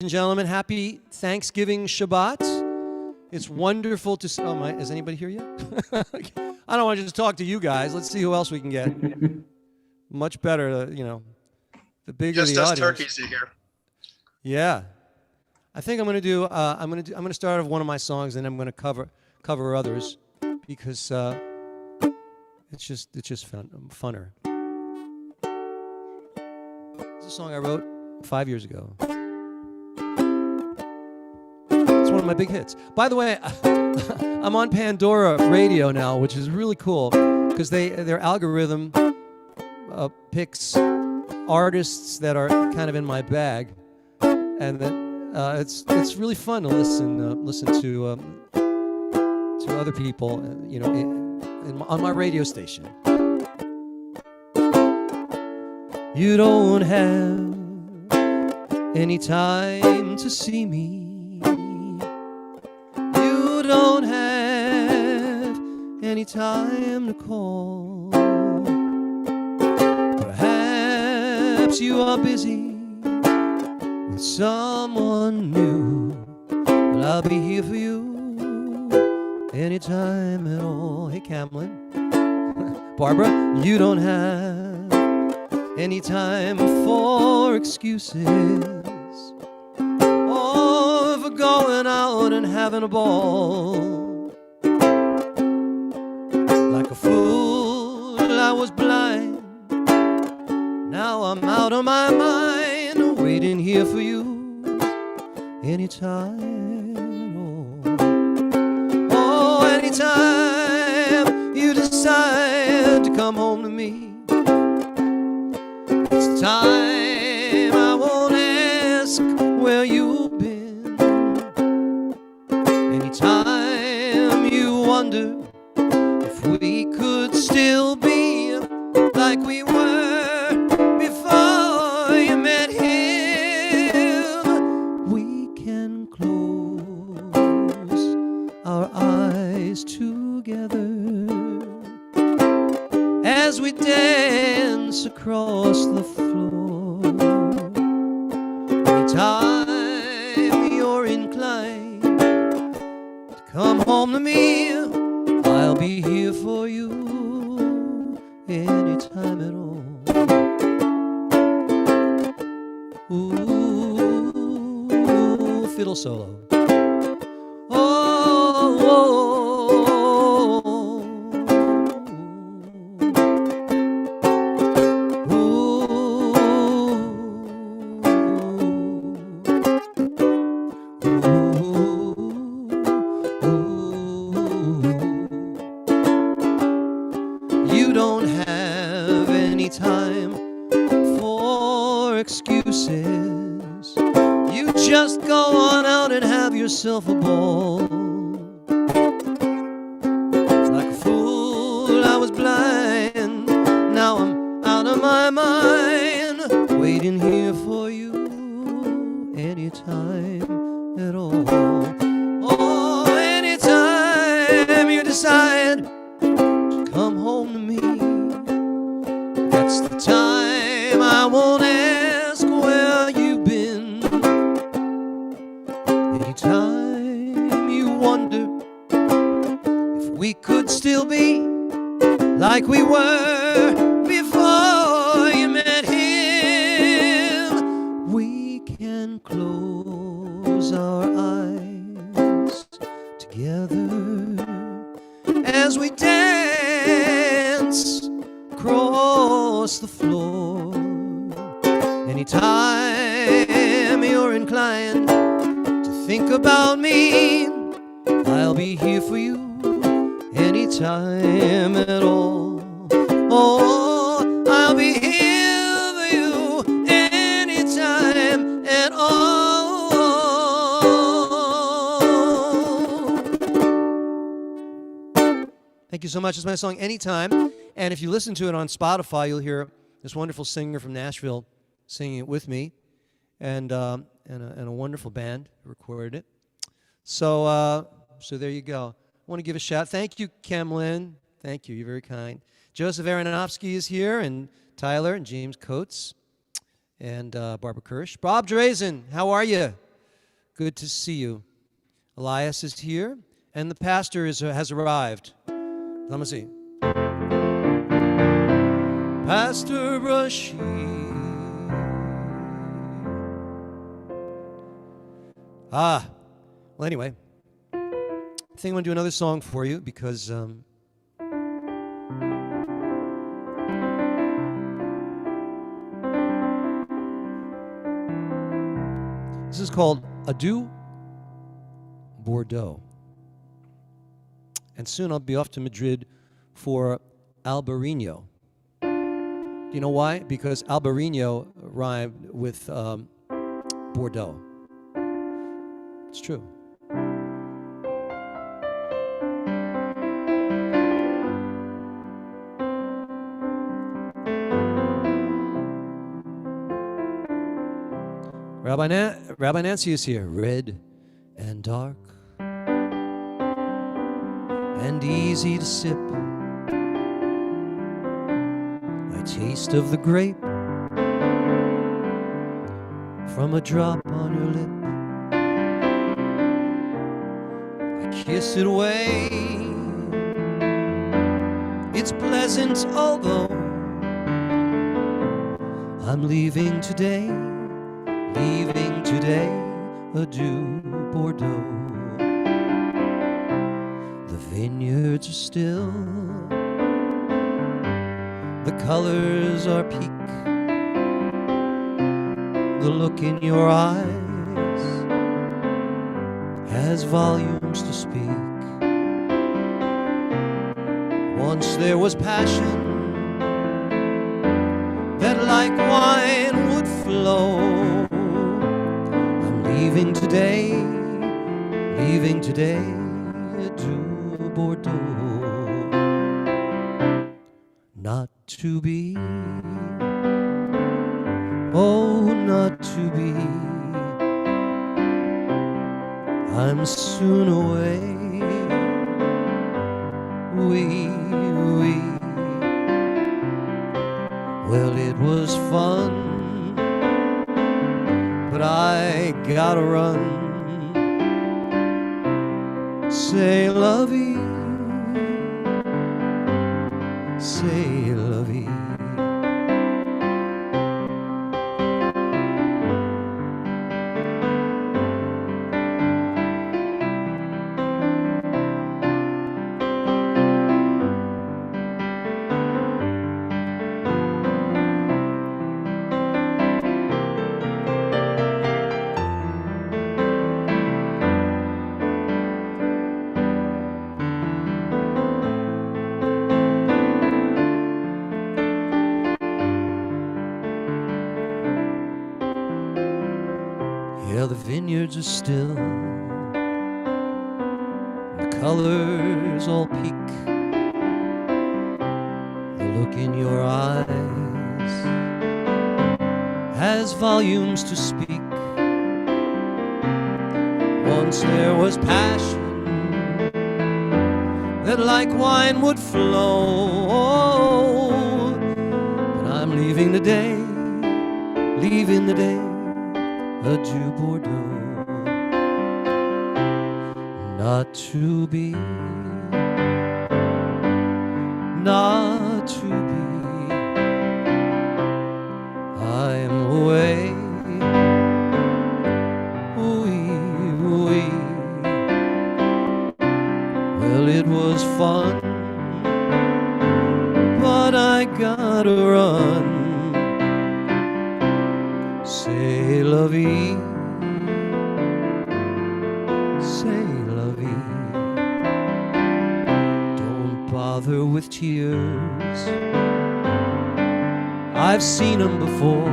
and gentlemen, happy Thanksgiving Shabbat. It's wonderful to see. Oh, is anybody here yet? I don't want to just talk to you guys. Let's see who else we can get. Much better, the bigger just the us audience. turkeys here. Yeah, I think I'm going to do. I'm going to start off one of my songs, and I'm going to cover others because it's just funner. It's a song I wrote 5 years ago. It's one of my big hits. By the way, I'm on Pandora Radio now, which is really cool because their algorithm picks artists that are kind of in my bag, and then it's really fun to listen to other people, on my radio station. You don't have any time to see me. You don't have any time to call. Perhaps you are busy with someone new. Well, I'll be here for you anytime at all. Hey, Camlin. Barbara, you don't have any time for excuses or for going out and having a ball. Like a fool, I was blind. Now I'm out of my mind, waiting here for you anytime at all. Oh, anytime you decide to come home to me. It's time I won't ask where you've been. Anytime you wonder if we could still be like we were before you met him, we can close our eyes together as we dance across the floor. Anytime you're inclined to come home to me, I'll be here for you anytime at all. Ooh, fiddle solo. You don't have any time for excuses. You just go on out and have yourself a ball. Like a fool, I was blind. Now I'm out of my mind, waiting here for you anytime at all. Oh, anytime you decide come home to me, that's the time I won't ask where you've been. Anytime you wonder if we could still be like we were before you met him, we can close our eyes together as we dance across the floor. Anytime you're inclined to think about me, I'll be here for you anytime at all. Oh, I'll be here for you anytime at all. Thank you so much. It's my song Anytime. And if you listen to it on Spotify, you'll hear this wonderful singer from Nashville singing it with me, and a wonderful band who recorded it. So there you go. I want to give a shout. Thank you, Camlin. Thank you. You're very kind. Joseph Aronofsky is here, and Tyler and James Coates, and Barbara Kirsch. Bob Drazen, how are you? Good to see you. Elias is here, and the pastor has arrived. Let me see. Pastor Rashid. Well, anyway, I think I'm going to do another song for you because this is called Adieu Bordeaux. And soon I'll be off to Madrid for Albarino. Do you know why? Because Albarino rhymed with Bordeaux. It's true. Rabbi Nancy is here. Red and dark and easy to sip. I taste of the grape from a drop on your lip. I kiss it away. It's pleasant, although I'm leaving today. Leaving today, adieu Bordeaux. The vineyards are still, the colors are peak, the look in your eyes has volumes to speak. Once there was passion that like wine would flow. Leaving today, adieu Bordeaux. Not to be, oh, not to be. I'm soon away. Oui. Well, it was fun, but I gotta run. C'est la vie, c'est la vie. Yeah, the vineyards are still, the colors all peak, the look in your eyes has volumes to speak. Once there was passion that like wine would flow, but I'm leaving the day, adieu Bordeaux. Not to be, not to be. I'm away. Oui. Well, it was fun, but I gotta run. C'est la vie, c'est la vie. Don't bother with tears, I've seen them before.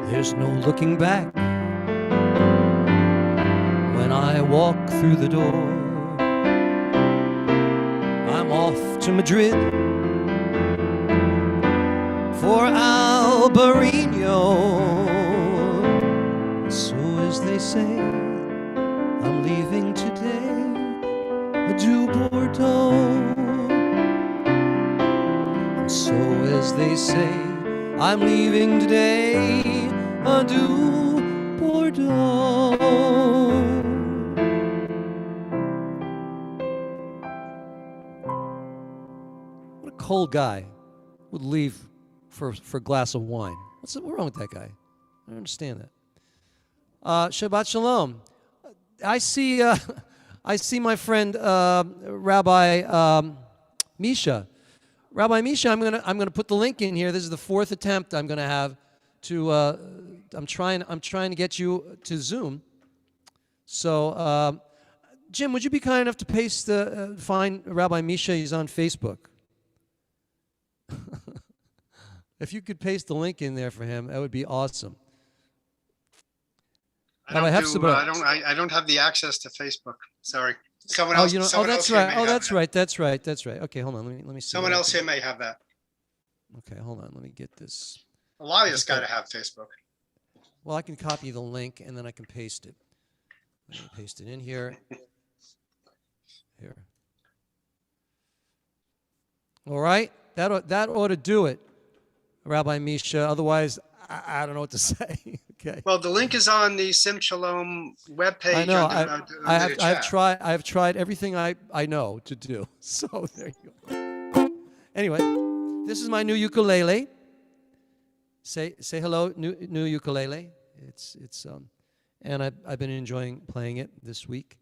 There's no looking back when I walk through the door. I'm off to Madrid for Albarino. So as they say, I'm leaving today, adieu Bordeaux. And so as they say, I'm leaving today, adieu Bordeaux. What a cold guy would leave for a glass of wine. What's wrong with that guy? I don't understand that. Shabbat Shalom. I see my friend Rabbi Misha. Rabbi Misha, I'm gonna put the link in here. This is the fourth attempt I'm gonna have to. I'm trying to get you to Zoom. So, Jim, would you be kind enough to paste find Rabbi Misha? He's on Facebook. If you could paste the link in there for him, that would be awesome. I don't have the access to Facebook. Sorry. Someone else. That's right. That's right. Okay, hold on. Let me see. Someone else here may have that. Okay, hold on. Let me get this. A lot of us got to have Facebook. Well, I can copy the link and then I can paste it. Let me paste it in here. Here. All right. That ought to do it, Rabbi Misha. Otherwise, I don't know what to say. Okay. Well, the link is on the Sim Shalom webpage. I know. I've tried everything I know to do. So there you go. Anyway, this is my new ukulele. Say hello, new ukulele. It's and I've been enjoying playing it this week.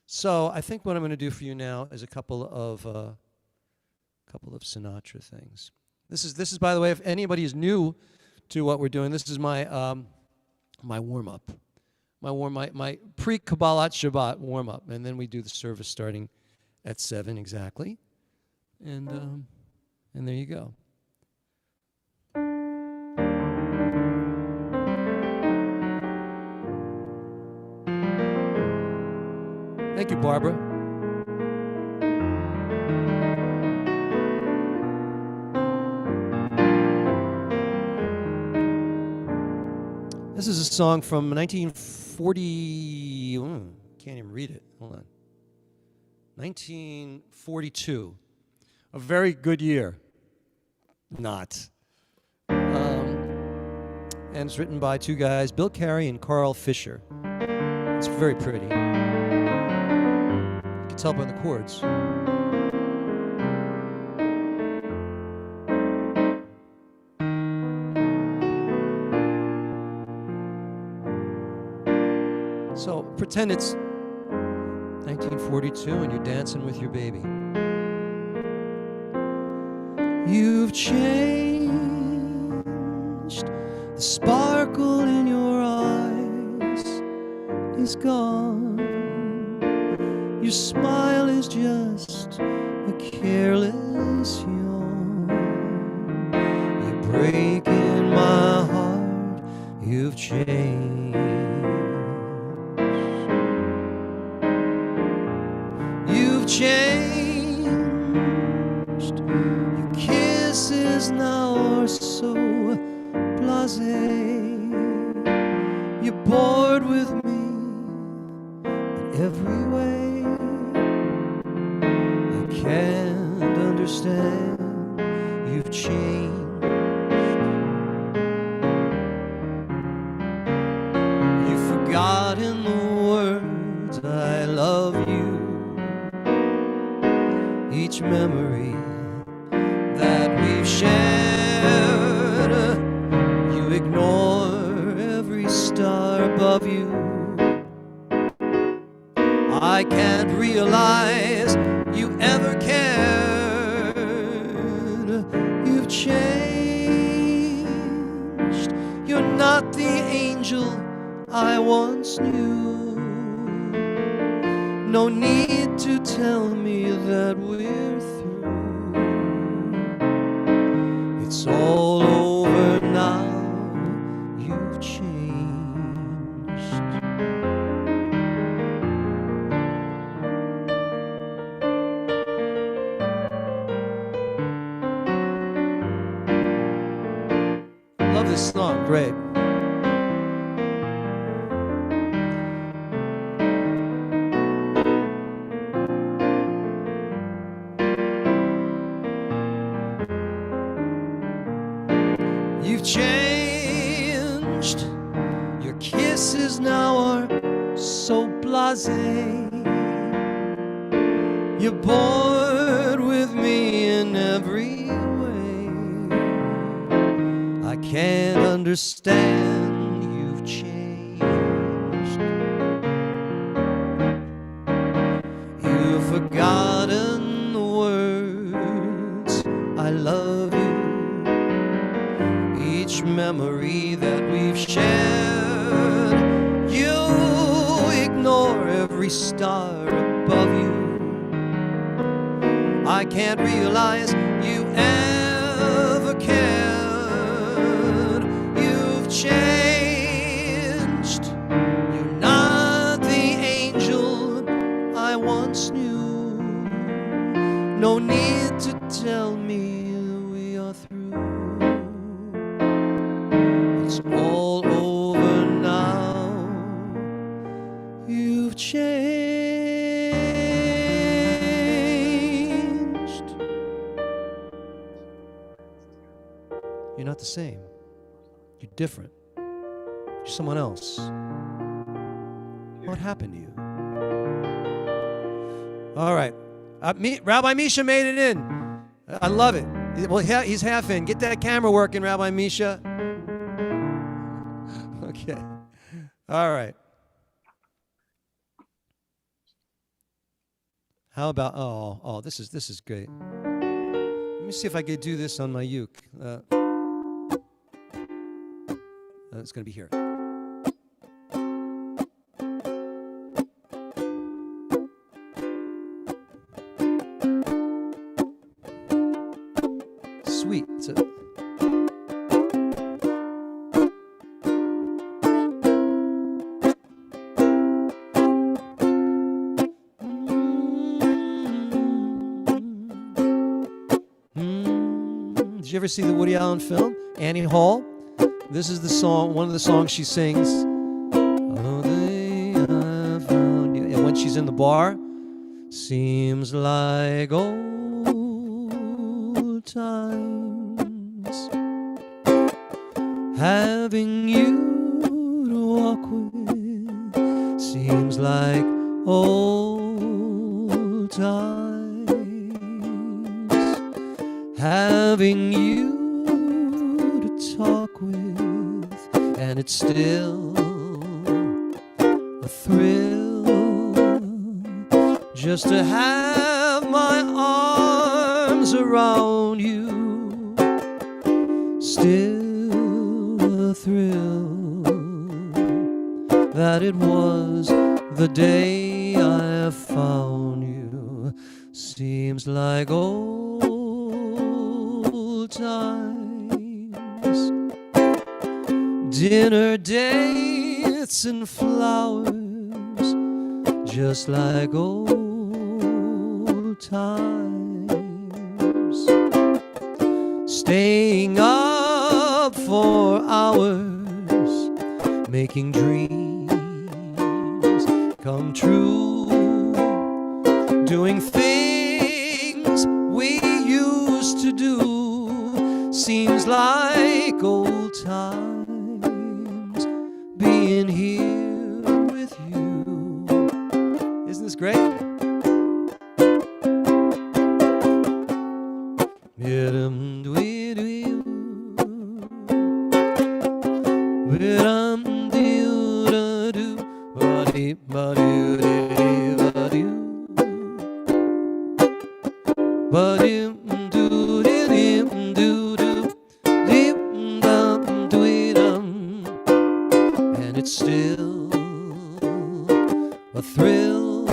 So I think what I'm going to do for you now is a couple of Sinatra things. This is, by the way, if anybody is new to what we're doing, this is my my warm-up. My pre-Kabbalat Shabbat warm-up. And then we do the service starting at 7 exactly. And there you go. Thank you, Barbara. This is a song from 1940. Can't even read it. Hold on. 1942. A very good year. Not. And it's written by two guys, Bill Carey and Carl Fisher. It's very pretty. You can tell by the chords. So pretend it's 1942 and you're dancing with your baby. You've changed. The sparkle in your eyes is gone. Your smile is just a careless yawn. You're breaking my heart. You've changed. You've changed. Your kisses now are so blasé. You're bored with me in every way. I can't understand. You've changed. You've forgotten the words I love you. Each memory that we've shared, you ignore every star above you. I can't realize you ever cared. You've changed. You're not the angel I once knew. No need to tell me that we're through. It's all over now. You've changed. Love this song, great. You've changed. others now are so blasé. You're bored with me in every way. I can't understand, you've changed. You've forgotten the words, I love you. Each memory that we've shared, you ignore every star above you. I can't realize you ever cared. You've changed. You're not the angel I once knew. No need to tell me we are through. It's all over now. You've changed. You're not the same. You're different. You're someone else. What happened to you? All right. Rabbi Misha made it in. I love it. Well, he's half in. Get that camera working, Rabbi Misha. Okay. All right. How about, oh, this is great. Let me see if I could do this on my uke. It's going to be here. Sweet. It's a Did you ever see the Woody Allen film, Annie Hall? This is the song, one of the songs she sings. Oh, they have found you. And when she's in the bar, seems like old times. Having you to walk with seems like old times. Having you to talk with, and it's still a thrill just to have my arms around you. Still a thrill that it was the day I found you. Seems like old times. Dinner dates and flowers, just like old times. Staying up for hours, making dreams come true. Doing things we used to do, seems like old times. Being here with you. Isn't this great? And it's still a thrill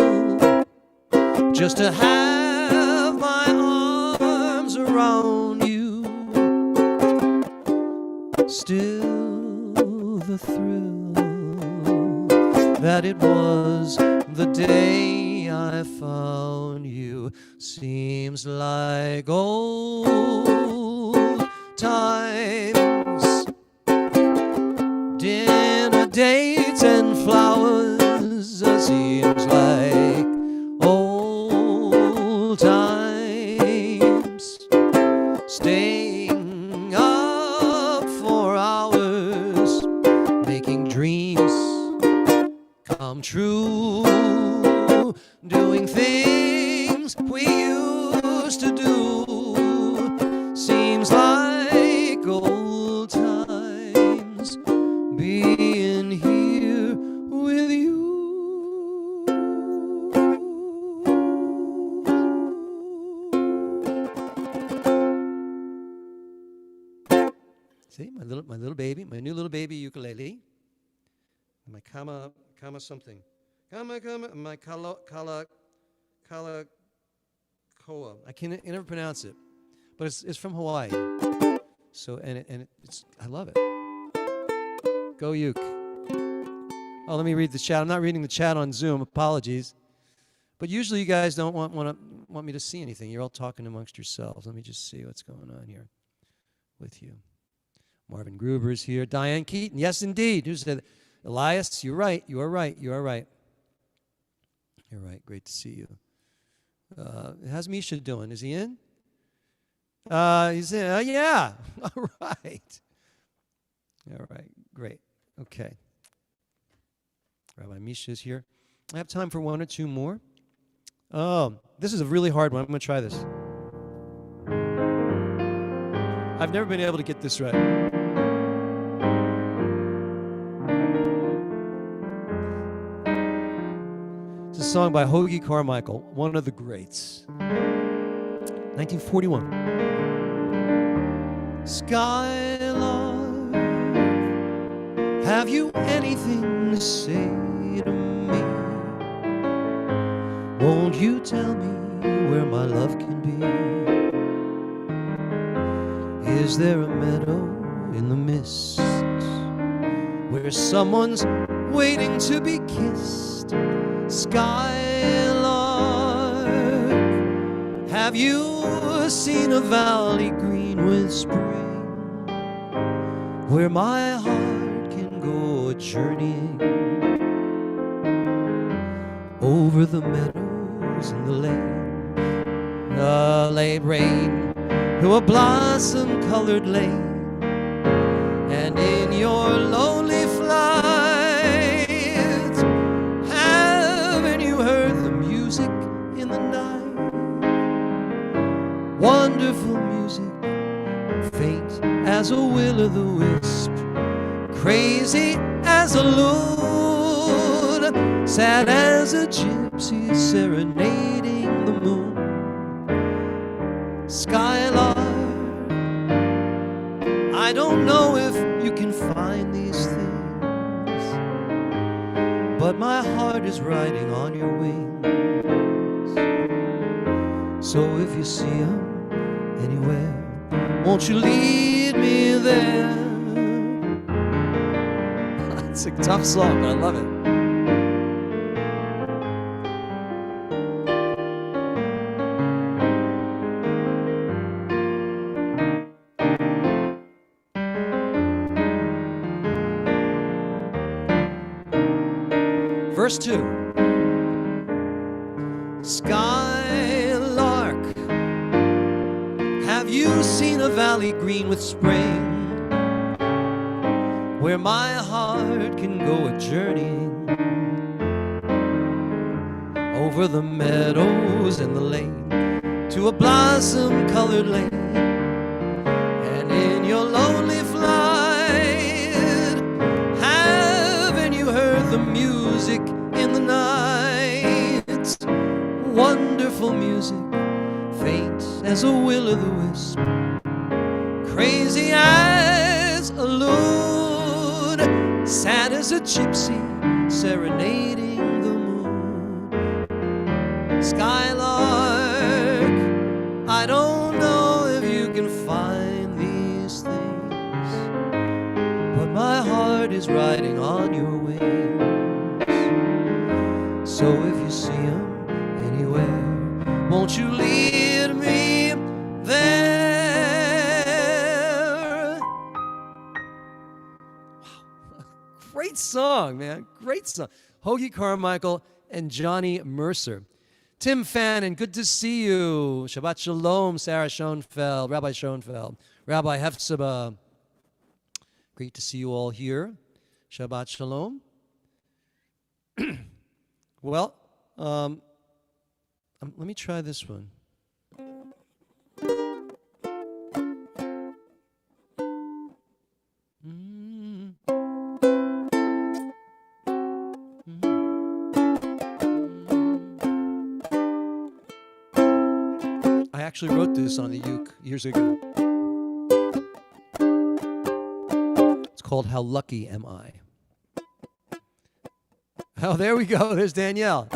just to have my arms around you. Still the thrill that it was the day I found you. Seems like old times. Dinner dates and flowers, seems like old times. Staying up for hours, making dreams true, doing things we used to do. Seems like old times being here with you. See, my little baby, my new little baby ukulele. My kama something. Kama, my kala koa. I never pronounce it, but it's from Hawaii. So it's I love it. Go uke. Oh, let me read the chat. I'm not reading the chat on Zoom. Apologies. But usually you guys don't want me to see anything. You're all talking amongst yourselves. Let me just see what's going on here with you. Marvin Gruber's here. Diane Keaton. Yes, indeed. Who said, Elias, you're right. You are right. You are right. You're right. Great to see you. How's Misha doing? Is he in? He's in. Yeah. All right. All right. Great. Okay. Rabbi Misha's here. I have time for one or two more. Oh, this is a really hard one. I'm going to try this. I've never been able to get this right. It's a song by Hoagie Carmichael, one of the greats. 1941. Skylark, have you anything to say to me? Won't you tell me where my love can be? Is there a meadow in the mist where someone's waiting to be kissed? Skylark, have you seen a valley green with spring where my heart can go a-journeying over the meadows and the lane, the late rain to a blossom-colored lane, and in your lonely flight, haven't you heard the music in the night? Wonderful music, faint as a will-o'-the-wisp, crazy as a loon, sad as a gypsy serenading the moon. Skylark, I don't know if you can find these things, but my heart is riding on your wings. So if you see them anywhere, won't you lead me there? It's a tough song, but I love it. Verse 2. Skylark, have you seen a valley green with spring where my heart can go a-journeying over the meadows and the lane to a blossom-colored lane, and in your lonely flight, haven't you heard the music in the night? Wonderful music, faint as a will-o'-the-wisp, crazy as a loon, sad as a gypsy serenading the moon. Skylark, I don't know if you can find these things, but my heart is riding on your wings. So if you see them anywhere, won't you lead me there? Wow. Great song, man. Great song. Hoagie Carmichael and Johnny Mercer. Tim Fannin, good to see you. Shabbat Shalom, Sarah Schoenfeld, Rabbi Schoenfeld, Rabbi Hefzibah. Great to see you all here. Shabbat Shalom. Well, let me try this one. I actually wrote this on the uke years ago. It's called How Lucky Am I? Oh, there we go. There's Danielle.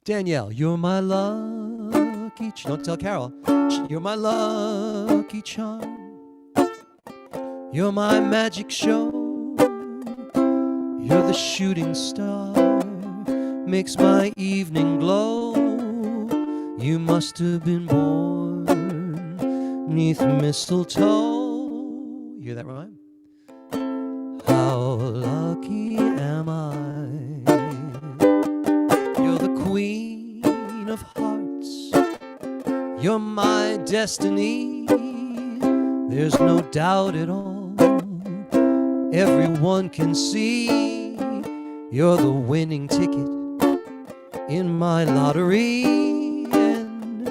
Danielle, you're my lucky don't tell Carol. You're my lucky charm. You're my magic show. You're the shooting star. Makes my evening glow. You must have been born 'neath mistletoe. You hear that rhyme? How lucky am I? You're the queen of hearts. You're my destiny. There's no doubt at all. Everyone can see you're the winning ticket in my lottery. And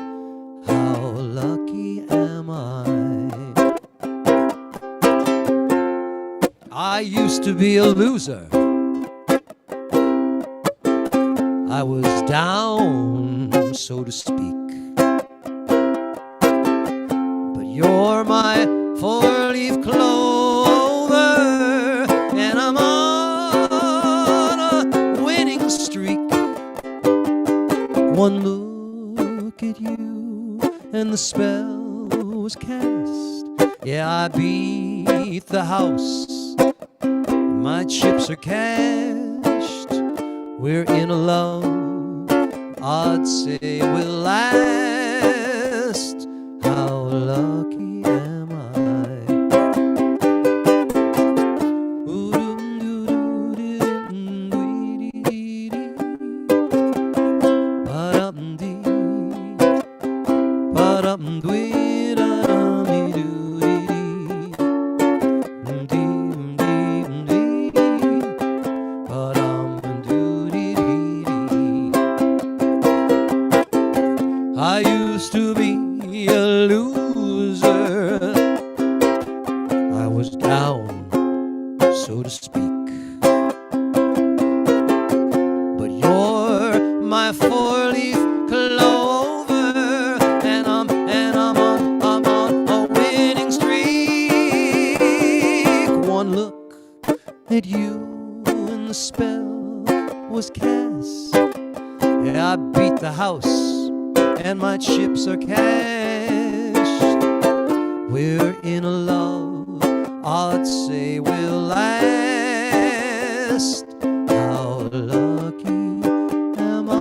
how lucky am I? I used to be a loser. I was down, so to speak. But you're my four-leaf clover, and I'm on a winning streak. One look at you, and the spell was cast. Yeah, I beat the house. My chips are cashed. We're in a love I'd say will last. How lucky am I? I used to be a loser. I was down, so to speak. But you're my four-leaf clover, and I'm on a winning streak. One look at you, and the spell was cast. Yeah, I beat the house. And my chips are cashed. We're in a love I'd say will last. How lucky am I?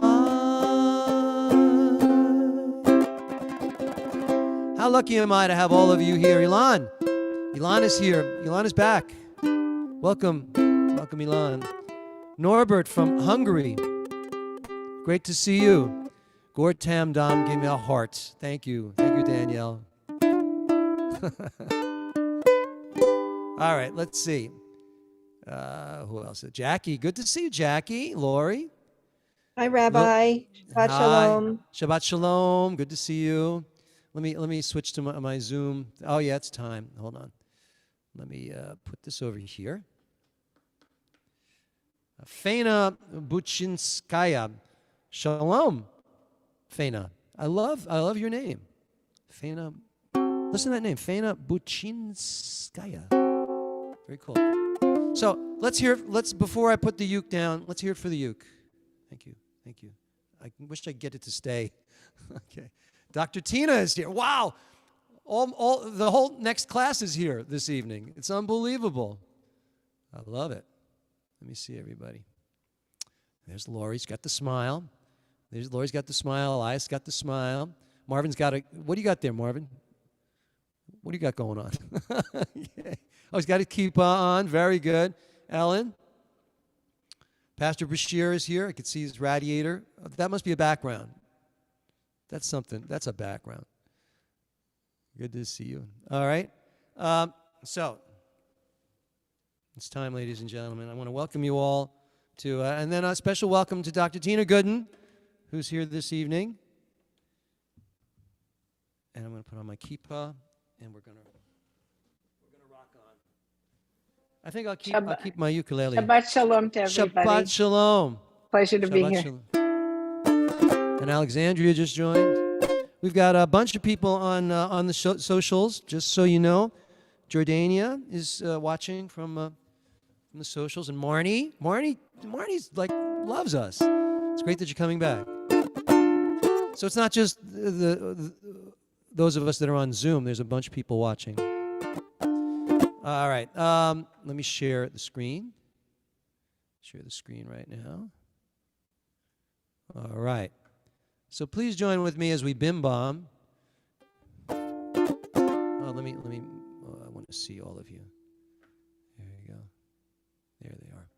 How lucky am I to have all of you here? Ilan is here. Ilan is back. Welcome, Ilan. Norbert from Hungary. Great to see you. Gord Tam Dam gave me a heart. Thank you, Danielle. All right, let's see. Who else? Jackie. Good to see you, Jackie. Lori. Hi, Rabbi. Shabbat Shalom. Shabbat Shalom. Good to see you. Let me switch to my Zoom. Oh yeah, it's time. Hold on. Let me put this over here. Fena Buchinskaya. Shalom. Fena. I love your name. Fena. Listen to that name. Fena Buchinskaya. Very cool. So before I put the uke down, let's hear it for the uke. Thank you. I wish I could get it to stay. Okay. Dr. Tina is here. Wow. All the whole next class is here this evening. It's unbelievable. I love it. Let me see everybody. There's Lori. She's got the smile. Lori's got the smile. Elias got the smile. Marvin's got what do you got there, Marvin? What do you got going on? Okay. Oh, he's got to keep on. Very good. Ellen. Pastor Bashir is here. I can see his radiator. That must be a background. That's something. That's a background. Good to see you. All right. So it's time, ladies and gentlemen. I want to welcome you all And then a special welcome to Dr. Tina Gooden, who's here this evening. And I'm going to put on my kippah, and we're going to rock on. I think I'll keep my ukulele. Shabbat Shalom to everybody. Shabbat Shalom. Pleasure to be here. Shalom. And Alexandria just joined. We've got a bunch of people on the socials, just so you know. Jordania is watching from the socials, and Marnie's like loves us. It's great that you're coming back. So it's not just those of us that are on Zoom. There's a bunch of people watching. All right, let me share the screen. Share the screen right now. All right. So please join with me as we bim bom. Oh, let me. I want to see all of you. There you go. There they are.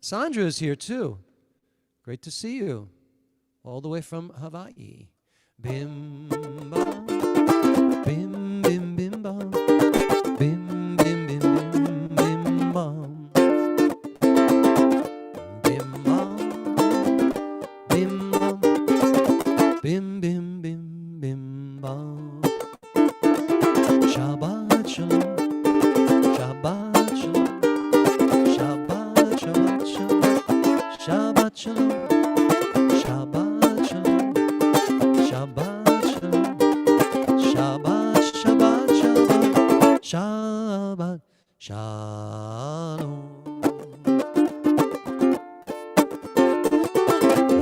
Sandra is here too. Great to see you. All the way from Hawaii. Bim bom. Bim bim bim bom. Bim bim bim bim bim bom. Bim bom. Bim bom. Bim bim bim bim bom. Shabbat shalom. Shabbat shalom. Shabbat shabbat shalom. Shabbat shalom. Shabbat shalom. Shabbat shalom. Shabbat shabbat shabbat. Shabbat shalom.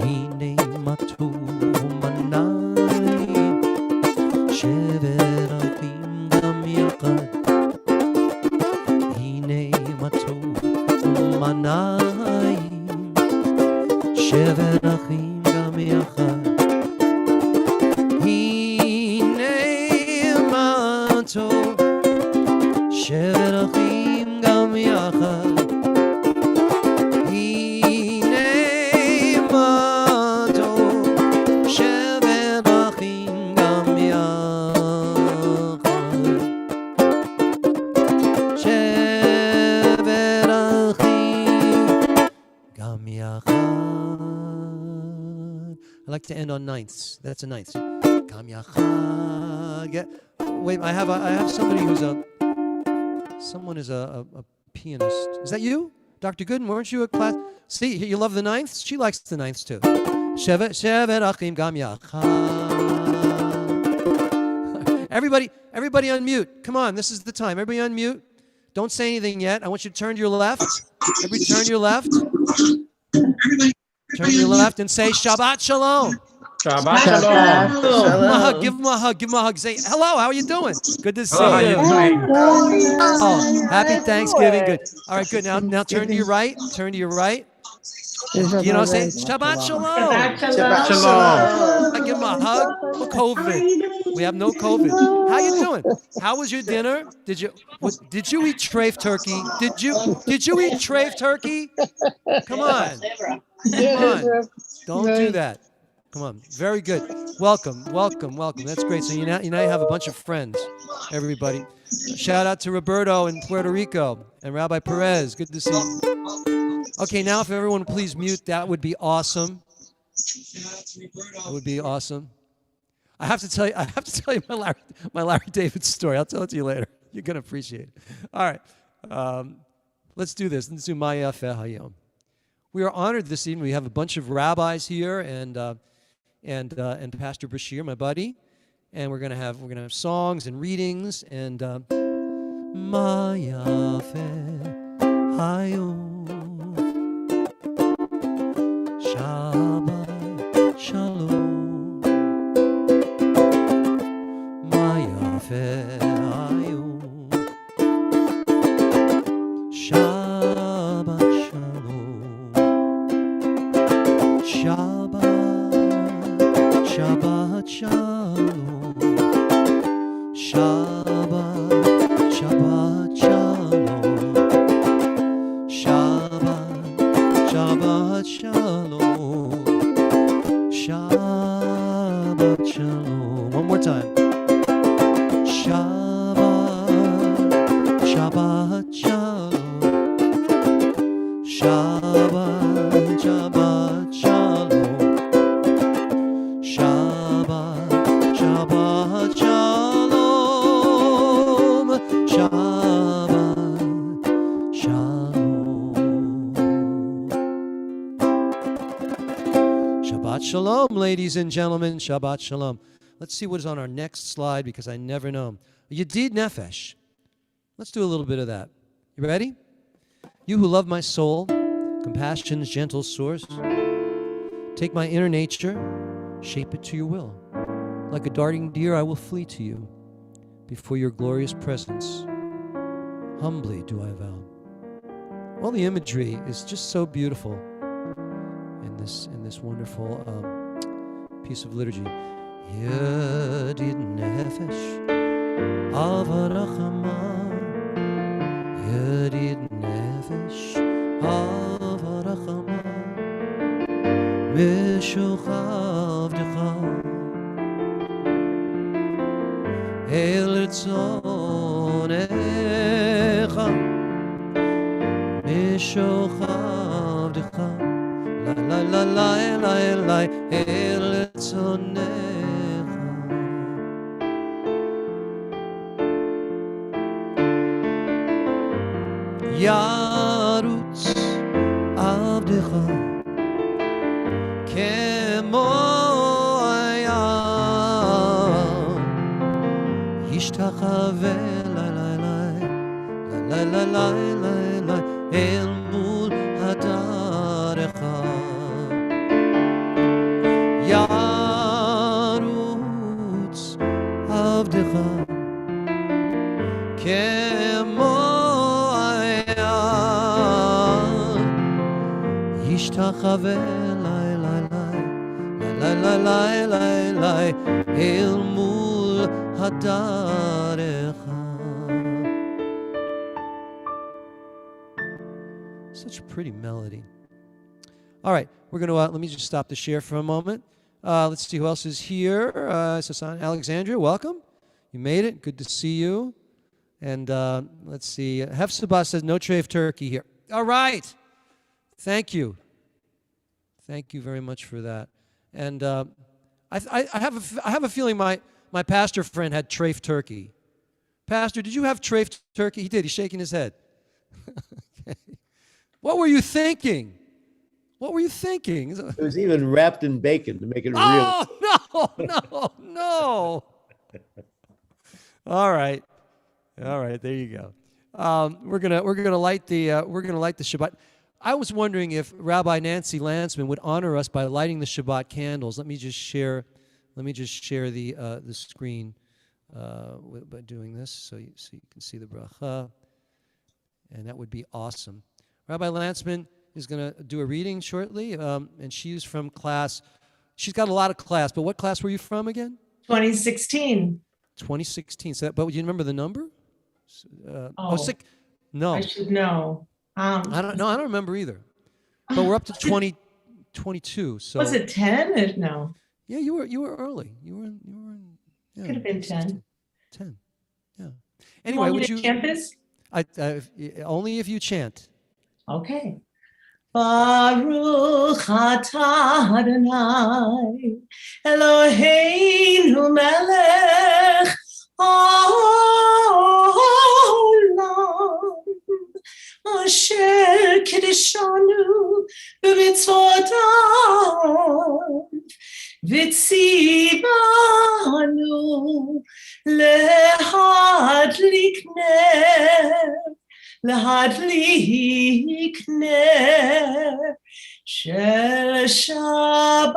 Hine matu manai shever achim gam yachad. Hine matu manai shever achim gam yachad. Hine matu shever achim gam yachad. I like to end on ninths. That's a ninth. Gam yachad. Wait, I have somebody who's someone is a pianist. Is that you? Dr. Gooden, weren't you a class? See, you love the ninths? She likes the ninths too. Shevet achim gam yachad. Everybody unmute. Come on, this is the time. Everybody unmute. Don't say anything yet. I want you to turn to your left. Everybody turn to your left. Turn to your left and say Shabbat Shalom. Shabbat Shalom. Give him a hug. Give him a hug. Say, hello, how are you doing? Good to see How you. you doing? Oh, happy Thanksgiving. Good. All right, good. Now turn to your right. Turn to your right. You know, say Shabbat Shalom. Shabbat Shalom. Give him a hug. No COVID. We have no COVID. How you doing? How was your dinner? Did you eat treif turkey? Did you eat treif turkey? Come on. Come on. Don't do that. Come on. Very good. Welcome. That's great. So you now have a bunch of friends, everybody. Shout out to Roberto in Puerto Rico and Rabbi Perez. Good to see you. Okay, now if everyone would please mute, that would be awesome. That would be awesome. I have to tell you my Larry David story. I'll tell it to you later. You're gonna appreciate it. All right. Let's do this. Let's do Maya Fe Hayom. We are honored this evening. We have a bunch of rabbis here and Pastor Bashir, my buddy, and we're gonna have songs and readings and Maya Fe Hayom. Shabbat Shalom. Maya Fe Hayom. Shabbat Shalom. Shabbat Shalom. Shabbat Shalom. Shabbat Shalom. Shabbat Shalom. One more time. Shabbat Shalom. Shabbat Shabbat Shalom, ladies and gentlemen. Shabbat Shalom. Let's see what is on our next slide because I never know. Yedid Nefesh. Let's do a little bit of that. You ready? You who love my soul, compassion's gentle source, take my inner nature, shape it to your will. Like a darting deer, I will flee to you. Before your glorious presence, humbly do I vow. All the imagery is just so beautiful in this wonderful piece of liturgy. Yedid nefesh avarachama, Yedid nefesh avarachama, mishuchavdecha El tzonecha mishuchavdecha la la la la la la El tzonecha Yarutz avdecha kemo Ishtachave la la la la la la la la el mul hadarecha Yarutz avdecha kemo Ishtachave la la la la la la la la el mul hadarecha. Such a pretty melody. All right, we're going to let me just stop the share for a moment. Let's see who else is here. Sasan Alexandria, welcome. You made it. Good to see you. And let's see. Hefzibah says no tray of turkey here. All right. Thank you. Thank you very much for that. And I have a feeling my pastor friend had treif turkey. Pastor, did you have treif turkey? He did. He's shaking his head. Okay. What were you thinking? What were you thinking? It was even wrapped in bacon to make it real. Oh, no. All right. There you go. We're gonna light the Shabbat. I was wondering if Rabbi Nancy Landsman would honor us by lighting the Shabbat candles. Let me just share the screen by doing this, so you can see the bracha, and that would be awesome. Rabbi Landsman is going to do a reading shortly, and she's from class. She's got a lot of class, but what class were you from again? 2016. 2016. So, but you remember the number? No. I should know. I don't remember either. But we're up to 2022. So was it 10? No. Yeah, you were early. You were yeah, could have been 10. 10. Yeah. Anyway, would you chant this? Only if you chant. Okay. Baruch atah Adonai Eloheinu melech haolam asher kiddushanu b'mitzvotav v'tzivanu lehadlik ner shel Shabbat.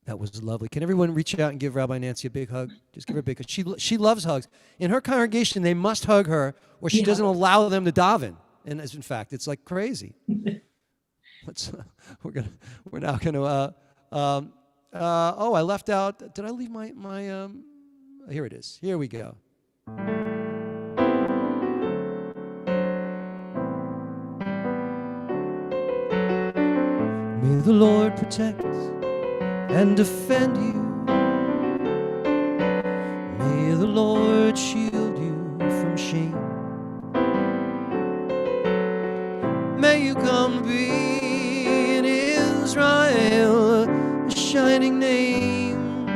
That was lovely. Can everyone reach out and give Rabbi Nancy a big hug? Just give her a big hug. She loves hugs. In her congregation, they must hug her, or she doesn't allow them to daven. And in fact, it's like crazy. We're now gonna. I left out. Did I leave my? Here it is. Here we go. May the Lord protect and defend you. May the Lord shield you from shame. May you come be in Israel a shining name.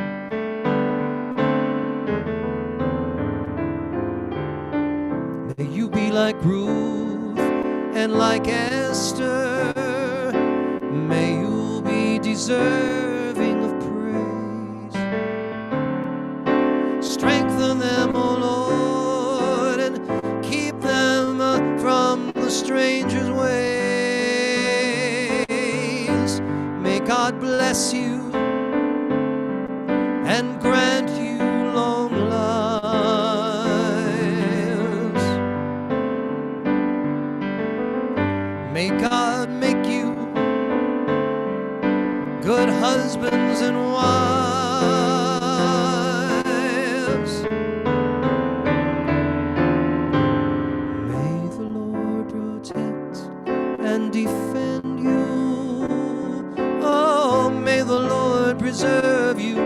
May you be like Ruth and like Esther, may you be deserving of praise. Strengthen them, O Lord, and keep them from the stranger's ways. May God bless you and grant you long lives. May God make you good husbands and wives. May the Lord protect and defend you. Oh, may the Lord preserve you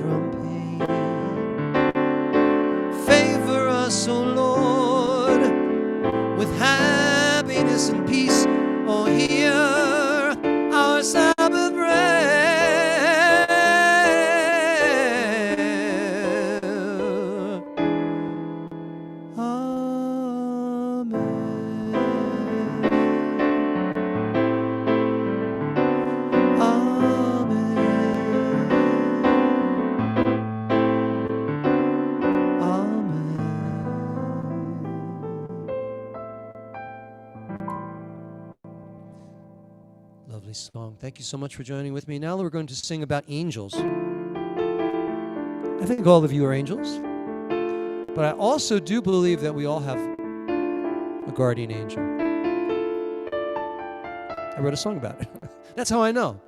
from pain. Favor us, O Lord, with happiness and peace. Oh, hear our Sabbath prayer. Lovely song. Thank you so much for joining with me. Now we're going to sing about angels. I think all of you are angels, but I also do believe that we all have a guardian angel. I wrote a song about it. That's how I know.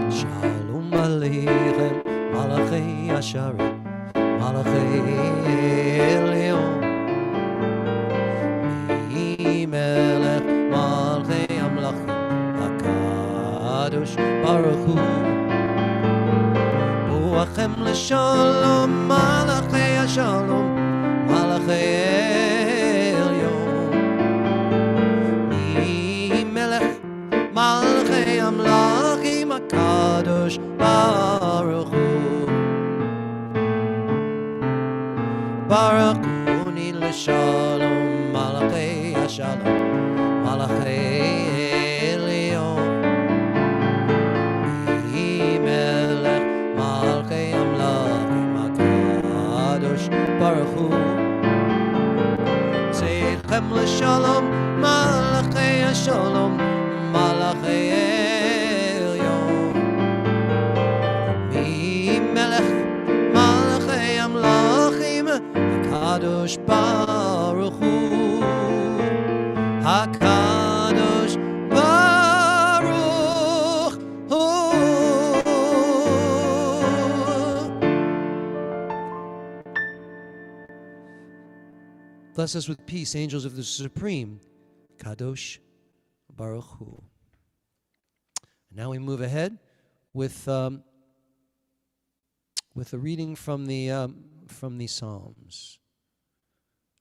Shalom Aleichem, Malachei Asharet, Malachei Elyon, Mi Melech Malchei Amlachim, HaKadosh Baruch Hu, Buachem L'Shalom, Malachei Ashalom, Malachei Elyon, Mi Melech Malchei Amlachim, HaKadosh Baruch Hu. Baruch Uni L'Shalom, Malachei Ashalom, Malachei Elyon, Mi Melech Malchei Amlachim, HaKadosh Baruch Hu. Tzedchem L'Shalom, Malachei Ashalom, Malachei Elyon, Mi Melech Malchei Amlachim, HaKadosh Baruch Hu, HaKadosh Baruch Hu. Bless us with peace, angels of the Supreme, Kadosh Baruch Hu. Now we move ahead with a reading from the Psalms.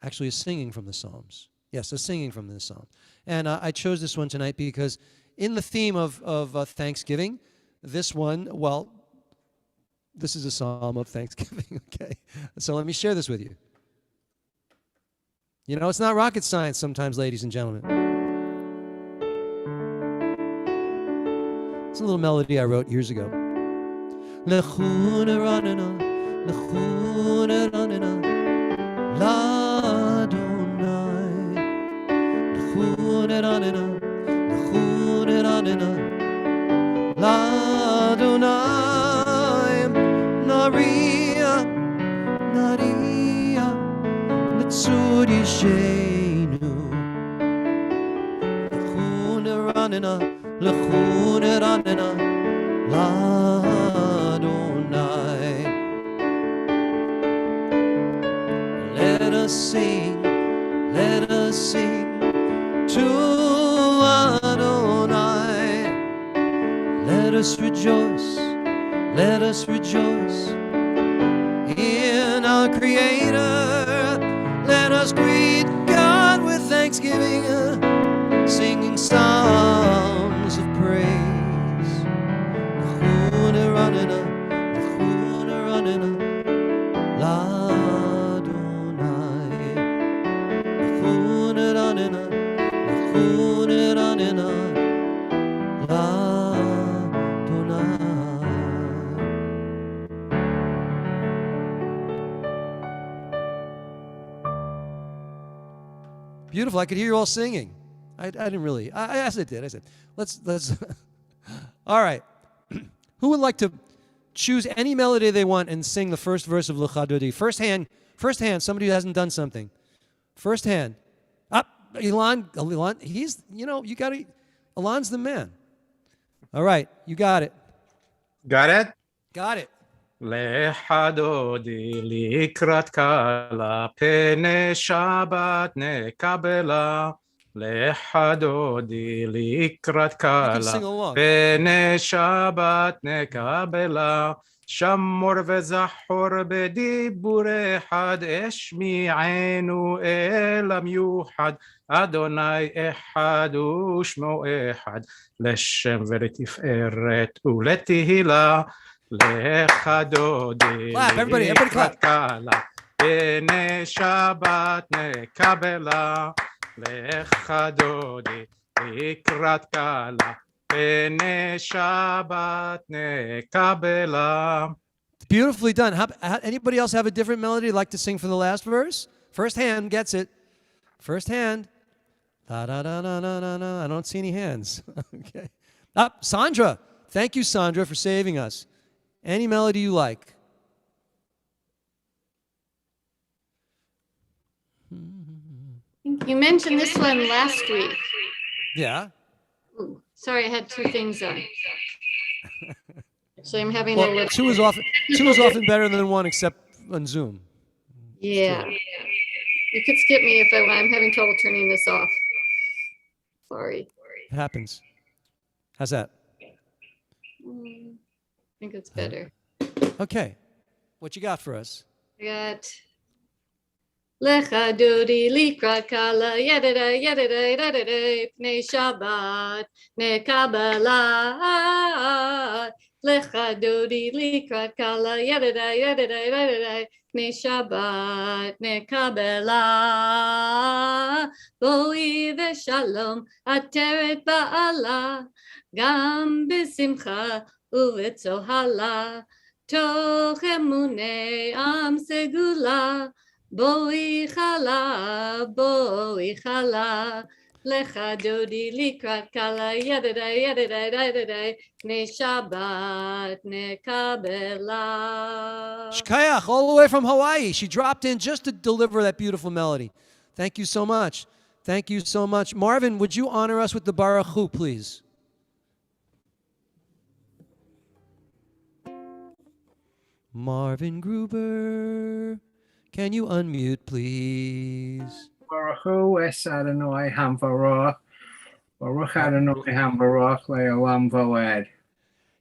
Actually, a singing from the Psalms. Yes, a singing from the Psalms. And I chose this one tonight because in the theme of Thanksgiving, this one, well, this is a psalm of Thanksgiving, okay? So let me share this with you. You know, it's not rocket science sometimes, ladies and gentlemen. It's a little melody I wrote years ago. Lechuna ranina, lechuna ranina, l'Adonai. Lechuna ranina, lechuna ranina, l'Adonai. Naria, naria, letzud yishenu. Lechuna ranina, lechuna ranina, l'Adonai. Let us sing to Adonai. Let us rejoice in our Creator. Let us greet God with thanksgiving, singing songs of praise. L'chuna ranina, beautiful. I could hear you all singing. I didn't really. Yes, I did. I said, let's. All right. Who would like to choose any melody they want and sing the first verse of Lecha Dodi? First hand, somebody who hasn't done something. First hand. Up, Ilan, he's, you got to, Ilan's the man. All right, you got it. Got it? Got it. Lecha Dodi likrat kala pene Shabbat nekabela. Lecha Dodi likrat You can sing kala along. pene Shabbat nekabela. שמור וזכור בדיבור אחד, השמיענו אל המיוחד, אדוני אחד ושמו אחד, לשם ולתפארת ולתהילה, לך דודי לקראת קלה, פני שבת נקבלה, לך דודי לקראת קלה, Beautifully done. Anybody else have a different melody you'd like to sing for the last verse? First hand gets it. First hand. Da da da da da da da. I don't see any hands. Okay. Sandra. Thank you, Sandra, for saving us. Any melody you like. You mentioned this one last week. Yeah. Ooh, sorry, I had two things on. So I'm having a Well, little. two is often better than one, except on Zoom. Yeah. You could skip me if I want. I'm having trouble turning this off. Sorry. It happens. How's that? I think it's better. Okay. What you got for us? I got Lecha Dodi Likrat Kala Yedada Yedada Yedada Pnei Shabbat Nekabala Lecha Dodi Likrat Kala Yedada Yedada Yedada Pnei Shabbat Nekabela Boi Veshalom Ateret Ba'ala Gam B'Simcha Uvetzohala Toch Emunei Am Segula Boi chala, lecha dodi likrat kala, yadada, yadada, yadada, ne Shabbat, ne kabela. Shkayach, all the way from Hawaii. She dropped in just to deliver that beautiful melody. Thank you so much. Thank you so much. Marvin, would you honor us with the Baruch Hu, please? Marvin Gruber. Can you unmute, please? Baruch Hu es Adonai Hamvarach, Baruch Adonai Hamvarach le'olam voed.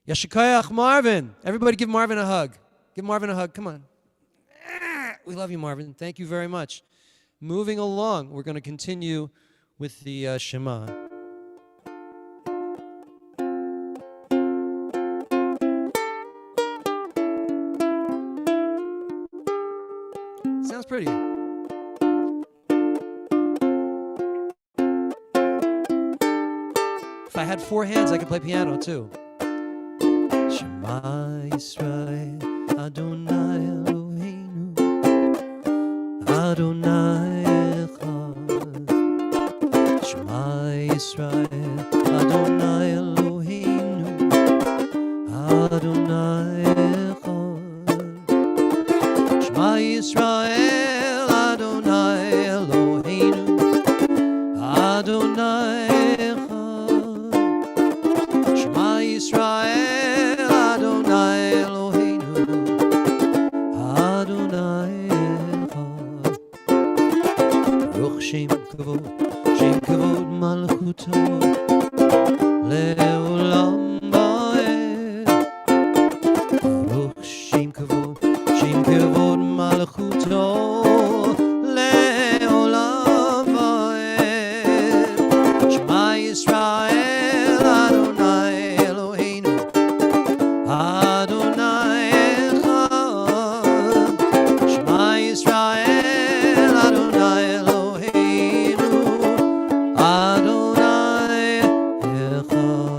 Yashikayach, Marvin. Everybody give Marvin a hug. Give Marvin a hug. Come on. We love you, Marvin. Thank you very much. Moving along, we're going to continue with the Shema. Sounds pretty. If I had four hands, I could play piano too. Shema Yisrael, Adonai Eloheinu, Adonai Echad. Shema Yisrael, Adonai Eloheinu, Adonai Echad. Shema Yisrael, Adonai Eloheinu, Adonai Echad. Shema Yisrael, Adonai Eloheinu, Adonai Echad. Baruch Shem Kavod Malchuto, Le'olam Va'ed. Baruch Shem Kavod Malchuto, Le'olam Va'ed. Shema Yisrael, Adonai Eloheinu, Adonai Echad. Shema Yisrael, Adonai Eloheinu, Adonai Echad.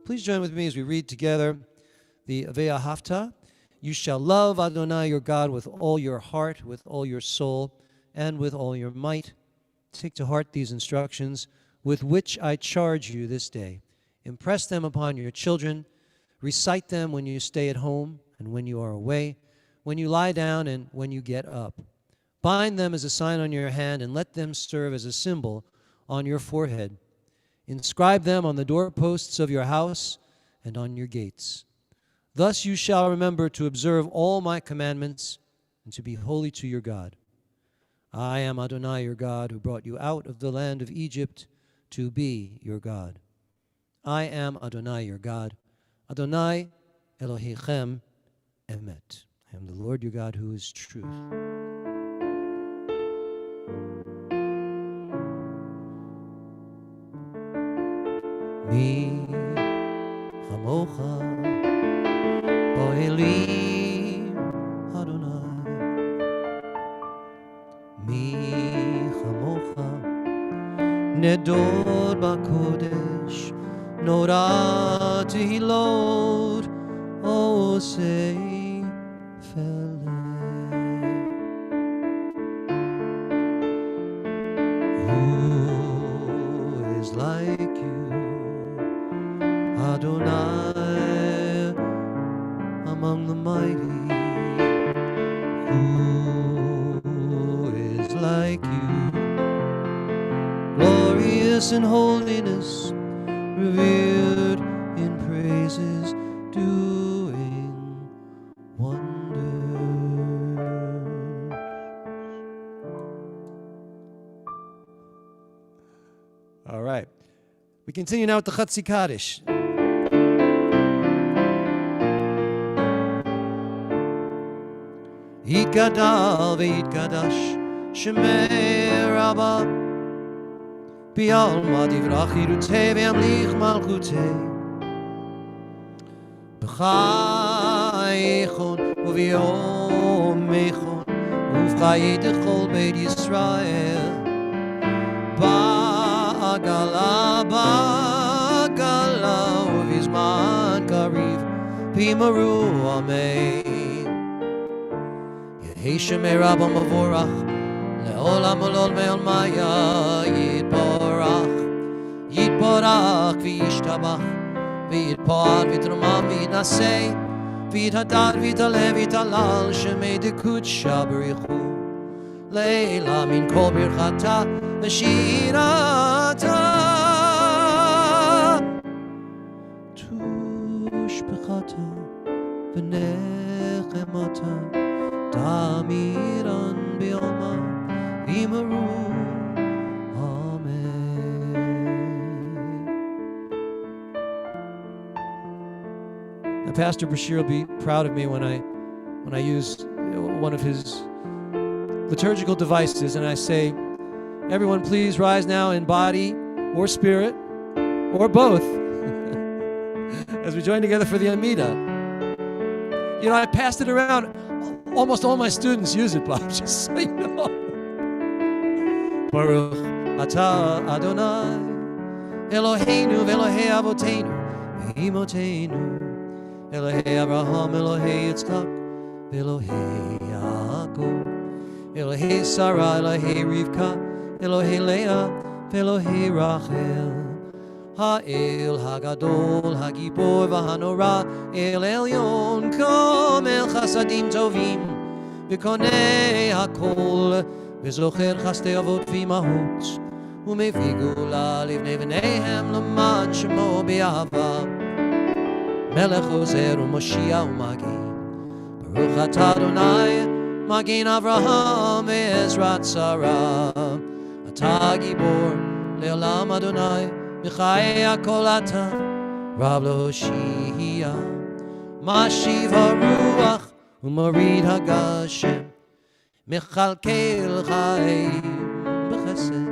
Please join with me as we read together the Ve'ahavta. You shall love Adonai your God with all your heart, with all your soul, and with all your might. Take to heart these instructions with which I charge you this day. Impress them upon your children. Recite them when you stay at home and when you are away, when you lie down and when you get up. Bind them as a sign on your hand and let them serve as a symbol on your forehead. Inscribe them on the doorposts of your house and on your gates. Thus you shall remember to observe all my commandments and to be holy to your God. I am Adonai your God, who brought you out of the land of Egypt to be your God. I am Adonai your God. Adonai Elohechem Emet. I am the Lord your God who is truth. Mi chamocha bo'elim Adonai. Mi chamocha nedod b'kodesh nora tehilot osei feleh. Who is like you, Adonai, among the mighty? Who is like you, glorious in holiness, revered in praises, doing wonders. All right. We continue now with the Chatzi Kaddish. Yitgadal v'yitgadash Shemei Rabbah B'alma divrach yirutei v'yamlich malchutei B'chayechon u'v'yomechon u'v'chayei techol Beit Yisrael Ba'agala u'v'zman kariv B'imaru amein Yehei Shemei Rabbah mavorach Le'olam olol me'olmaya Yitborach v'yishtabach V'yitpar v'yitramam v'yitnasei V'yithadar v'yitalev v'yitalal Shemei dekudsha b'richu Le'ela min kol birchata v'shirata Tushbechata v'nechemata Damiran b'yoma v'yimaru Pastor Bashir will be proud of me when I use one of his liturgical devices and I say, everyone please rise now in body or spirit or both as we join together for the Amida. You know, I passed it around. Almost all my students use it, Bob, just so you know. Baruch atah Adonai Eloheinu v'Elohei Avoteinu v'Imoteinu Elohei Abraham, Elohei Yitzchak, Elohei Yaakov, Elohei Sarah, Elohei Rivka, Elohei Leah, Elohei Rachel, Ha'el Hagadol, Hagibor v'Hanora, El Elyon, Komel Chasadim Tovim, V'konei Hakol, V'zocher Chastei Avot V'imahot, U'mevii Gula Livnei V'neihem L'man Shemo B'Ahava. Melech Ozer u'Moshiach u'Magin Baruch atah Adonai Magin Avraham ve'Ezrat Sarah Atah Gibor Le'olam Adonai B'chayei hakol atah Rav L'Hoshia Mashiv HaRuach u'Morid HaGashem Mechalkel Chaim B'chesed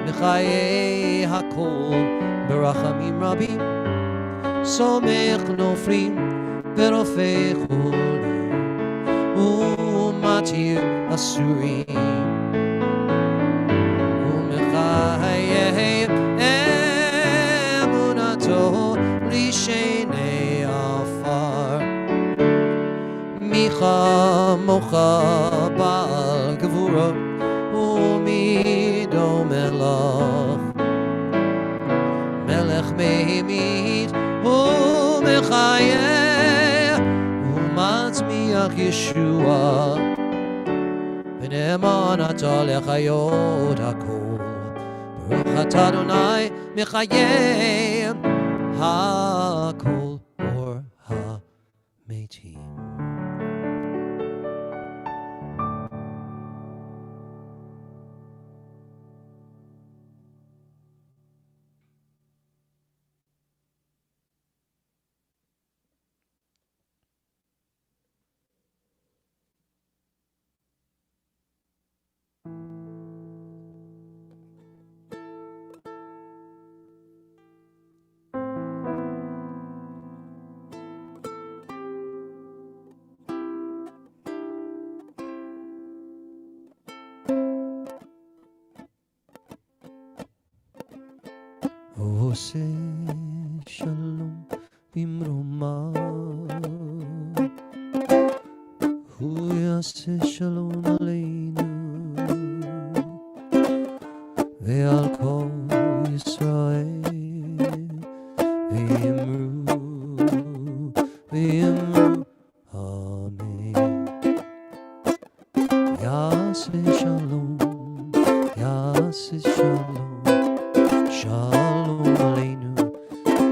B'chayei hakol B'rachamim Rabim סומך נופלים ורופא חולים ומתיר אסורים ומחייב אמונתו לשני עפר מי כמוך בעל גבורה ממית ומחיה ומצמיח ישוע ונאמן אתה לחיות הכל ברוך אתה אדוני מחיה הכל אור המתים. עושה שלום במרומה הוא יעשה שלום עלינו ועל כל ישראל ויאמרו אמן. יעשה שלום שלום עלינו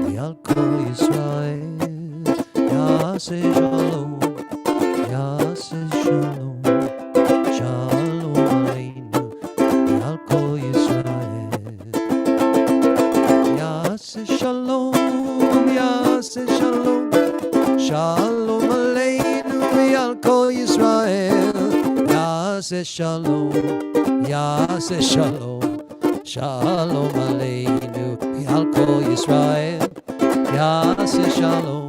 ועל כל ישראל יעשה שלום שלום עלינו ועל כל ישראל יעשה שלום שלום עלינו ועל כל ישראל יעשה שלום שלום עלינו ועל כל ישראל יעשה שלום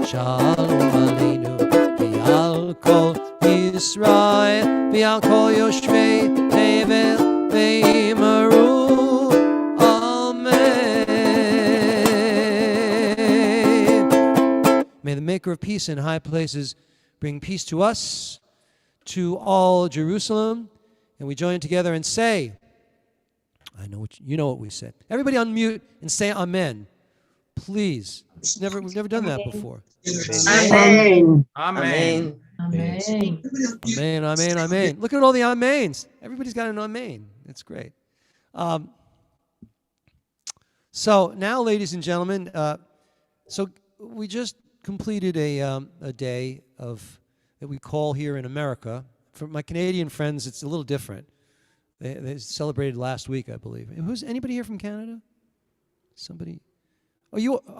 שלום עלינו ועל כל ישראל ועל כל יושבי תבל ויאמרו amen. May the maker of peace in high places bring peace to us, to all Jerusalem. And we join together and say, I know what you know what we say. Everybody unmute and say amen. Please. We've never done that before. Amen. Amen. Amen. Amen, amen, amen. Look at all the amens. Everybody's got an amen. That's great. So now, ladies and gentlemen, so we just completed a day of that we call here in America. For my Canadian friends, it's a little different. They celebrated last week, I believe. Who's anybody here from Canada? Somebody? Oh,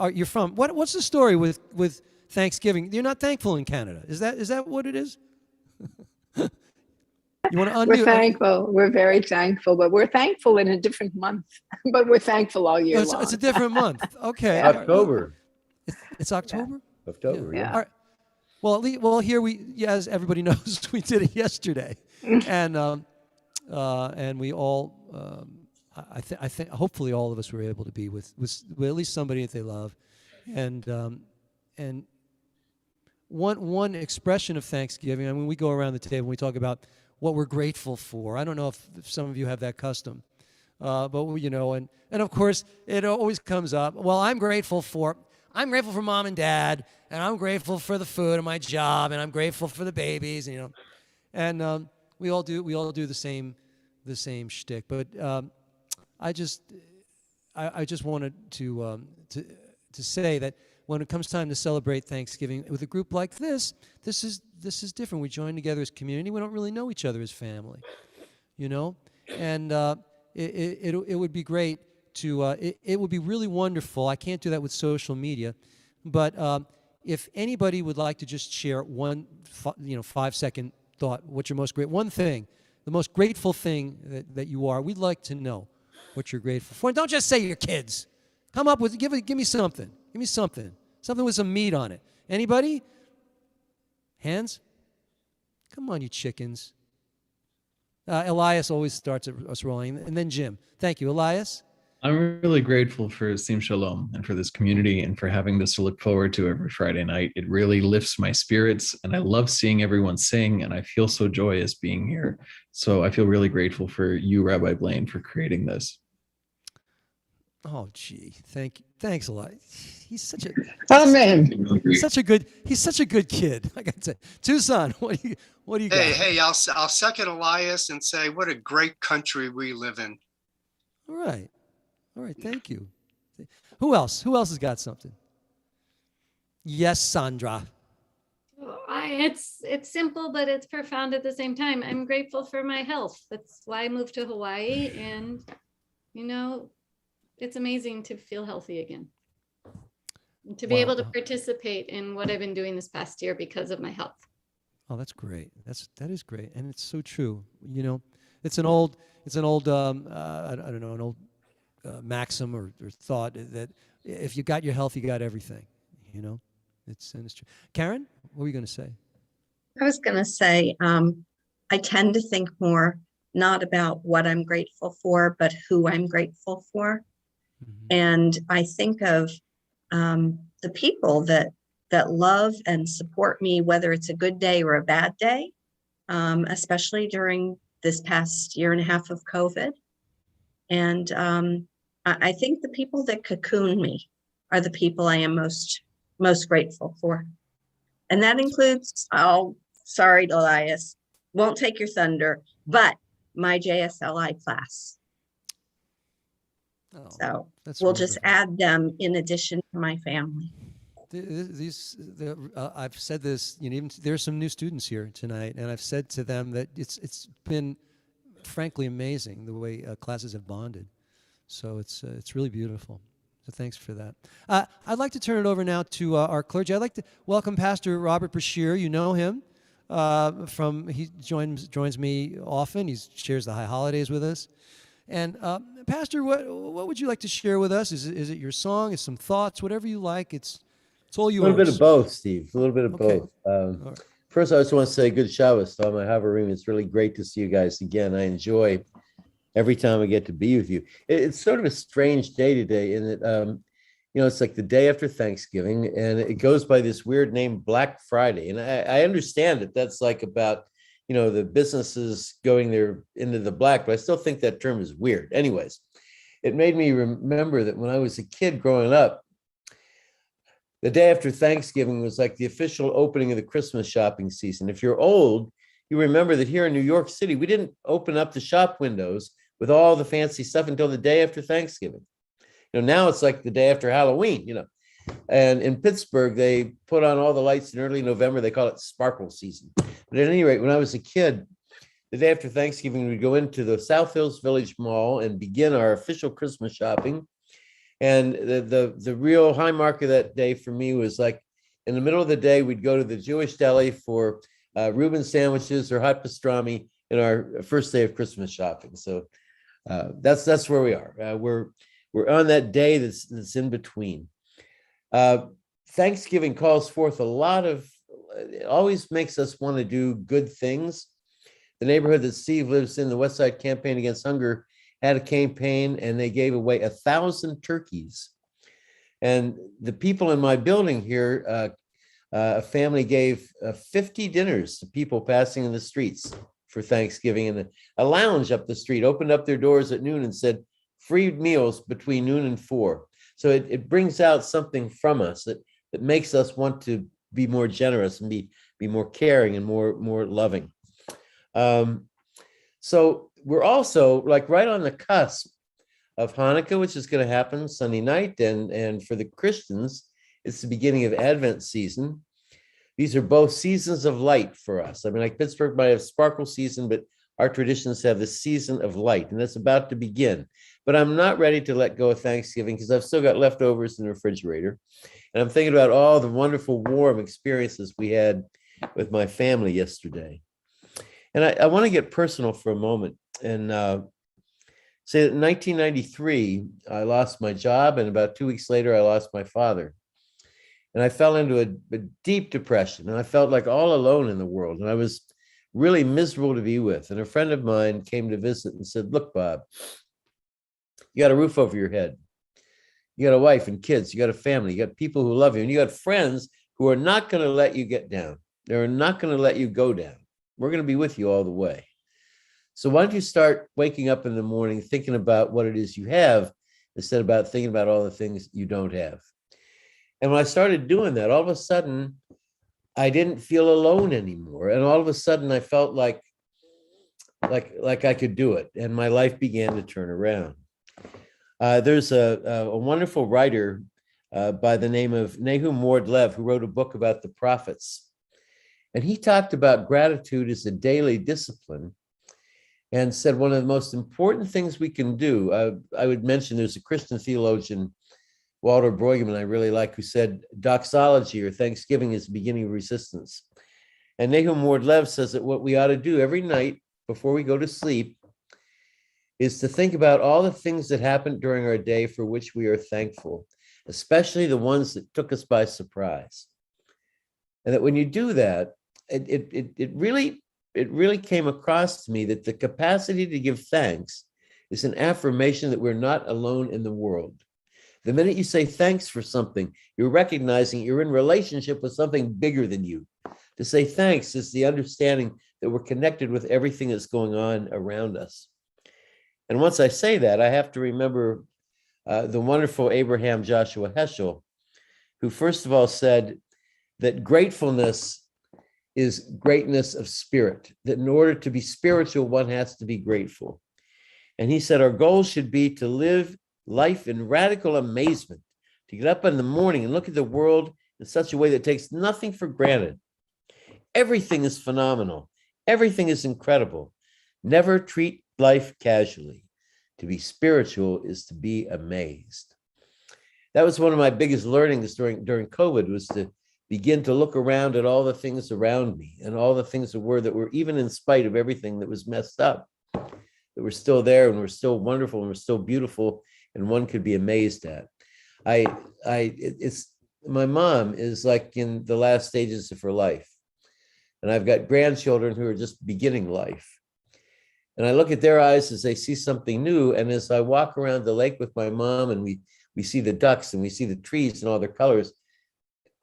you're from. What's the story with Thanksgiving? You're not thankful in Canada. Is that what it is? You want to unmute? We're thankful. We're very thankful, but we're thankful in a different month. But we're thankful all year long. It's a different month. Okay. October. It's October? October, yeah. All right. Well, here as everybody knows, we did it yesterday, and we all, I think, hopefully, all of us were able to be with at least somebody that they love, and one expression of Thanksgiving. I mean, we go around the table and we talk about what we're grateful for. I don't know if some of you have that custom, but and of course, it always comes up. Well, I'm grateful for mom and dad, and I'm grateful for the food and my job, and I'm grateful for the babies, and we all do the same shtick. But I just wanted to say that when it comes time to celebrate Thanksgiving with a group like this is different. We join together as community. We don't really know each other as family, and it would be great. It would be really wonderful. I can't do that with social media, but if anybody would like to just share one 5-second thought, what's your most the most grateful thing that you are, we'd like to know what you're grateful for. And don't just say your kids. Come up with, give me something. Give me something with some meat on it. Anybody? Hands? Come on, you chickens. Elias always starts us rolling, and then Jim. Thank you, Elias. I'm really grateful for Sim Shalom and for this community and for having this to look forward to every Friday night. It really lifts my spirits, and I love seeing everyone sing, and I feel so joyous being here. So I feel really grateful for you, Rabbi Blaine, for creating this. Oh, gee, thanks a lot. He's such a Amen. he's such a good kid. I got to say, Tucson, what do you got? Hey, I'll second Elias and say, what a great country we live in. All right, thank you. Who else has got something? Yes, Sandra. It's simple, but it's profound at the same time. I'm grateful for my health. That's why I moved to Hawaii, and it's amazing to feel healthy again. And to be able to participate in what I've been doing this past year because of my health. Oh, that's great. That is great, and it's so true. It's an old I don't know, an old maxim or thought that if you got your health, you got everything. It's true. Karen, what were you going to say? I was going to say, I tend to think more not about what I'm grateful for, but who I'm grateful for. Mm-hmm. And I think of the people that love and support me, whether it's a good day or a bad day, especially during this past year and a half of COVID. And I think the people that cocoon me are the people I am most grateful for. And that includes, sorry, Elias, won't take your thunder, but my JSLI class. So we'll just add them in addition to my family. I've said this, even there's some new students here tonight, and I've said to them that it's been frankly amazing the way classes have bonded. So it's really beautiful. So thanks for that. I'd like to turn it over now to our clergy. I'd like to welcome Pastor Robert Bashir. You know him he joins me often. He shares the high holidays with us. And Pastor, what would you like to share with us? Is it your song? Is some thoughts? Whatever you like. It's all yours. A little bit of both, Steve. A little bit of Okay. both. Right. First, I just want to say good Shabbos to all my Havarim. It's really great to see you guys again. I enjoy every time I get to be with you. It's sort of a strange day today in that, it's like the day after Thanksgiving, and it goes by this weird name, Black Friday. And I understand that that's like about, the businesses going there into the black, but I still think that term is weird. Anyways, it made me remember that when I was a kid growing up, the day after Thanksgiving was like the official opening of the Christmas shopping season. If you're old, you remember that here in New York City, we didn't open up the shop windows with all the fancy stuff until the day after Thanksgiving. Now it's like the day after Halloween, And in Pittsburgh, they put on all the lights in early November. They call it sparkle season. But at any rate, when I was a kid, the day after Thanksgiving, we'd go into the South Hills Village Mall and begin our official Christmas shopping. And the real high mark of that day for me was like in the middle of the day, we'd go to the Jewish deli for Reuben sandwiches or hot pastrami in our first day of Christmas shopping. So that's where we are. We're on that day that's in between. Thanksgiving calls forth a lot of, it always makes us want to do good things. The neighborhood that Steve lives in, the West Side Campaign Against Hunger, had a campaign and they gave away 1,000 turkeys. And the people in my building here, a family gave 50 dinners to people passing in the streets for Thanksgiving. And a lounge up the street opened up their doors at noon and said, free meals between noon and 4. So it brings out something from us that makes us want to be more generous and be more caring and more loving. So we're also like right on the cusp of Hanukkah, which is going to happen Sunday night. And for the Christians, it's the beginning of Advent season. These are both seasons of light for us. I mean, like Pittsburgh might have sparkle season, but our traditions have the season of light, and that's about to begin. But I'm not ready to let go of Thanksgiving because I've still got leftovers in the refrigerator. And I'm thinking about all the wonderful warm experiences we had with my family yesterday. And I want to get personal for a moment and say that in 1993, I lost my job, and about 2 weeks later, I lost my father. And I fell into a deep depression, and I felt like all alone in the world. And I was really miserable to be with. And a friend of mine came to visit and said, look, Bob, you got a roof over your head. You got a wife and kids. You got a family. You got people who love you. And you got friends who are not going to let you get down. They're not going to let you go down. We're going to be with you all the way. So why don't you start waking up in the morning thinking about what it is you have instead about thinking about all the things you don't have. And when I started doing that, all of a sudden, I didn't feel alone anymore. And all of a sudden, I felt like I could do it. And my life began to turn around. There's a wonderful writer by the name of Nahum Ward-Lev who wrote a book about the prophets. And he talked about gratitude as a daily discipline and said one of the most important things we can do, I would mention there's a Christian theologian, Walter Brueggemann, I really like, who said doxology or thanksgiving is the beginning of resistance. And Nahum Ward-Lev says that what we ought to do every night before we go to sleep is to think about all the things that happened during our day for which we are thankful, especially the ones that took us by surprise. And that when you do that, it really came across to me that the capacity to give thanks is an affirmation that we're not alone in the world. The minute you say thanks for something, you're recognizing you're in relationship with something bigger than you. To say thanks is the understanding that we're connected with everything that's going on around us. And once I say that, I have to remember the wonderful Abraham Joshua Heschel, who first of all said that gratefulness is greatness of spirit, that in order to be spiritual, one has to be grateful. And he said, our goal should be to live life in radical amazement, to get up in the morning and look at the world in such a way that takes nothing for granted. Everything is phenomenal. Everything is incredible. Never treat life casually. To be spiritual is to be amazed. That was one of my biggest learnings during COVID, was to begin to look around at all the things around me and all the things that were even in spite of everything that was messed up, that were still there and were still wonderful and were still beautiful and one could be amazed at. My mom is like in the last stages of her life. And I've got grandchildren who are just beginning life. And I look at their eyes as they see something new. And as I walk around the lake with my mom and we see the ducks and we see the trees and all their colors,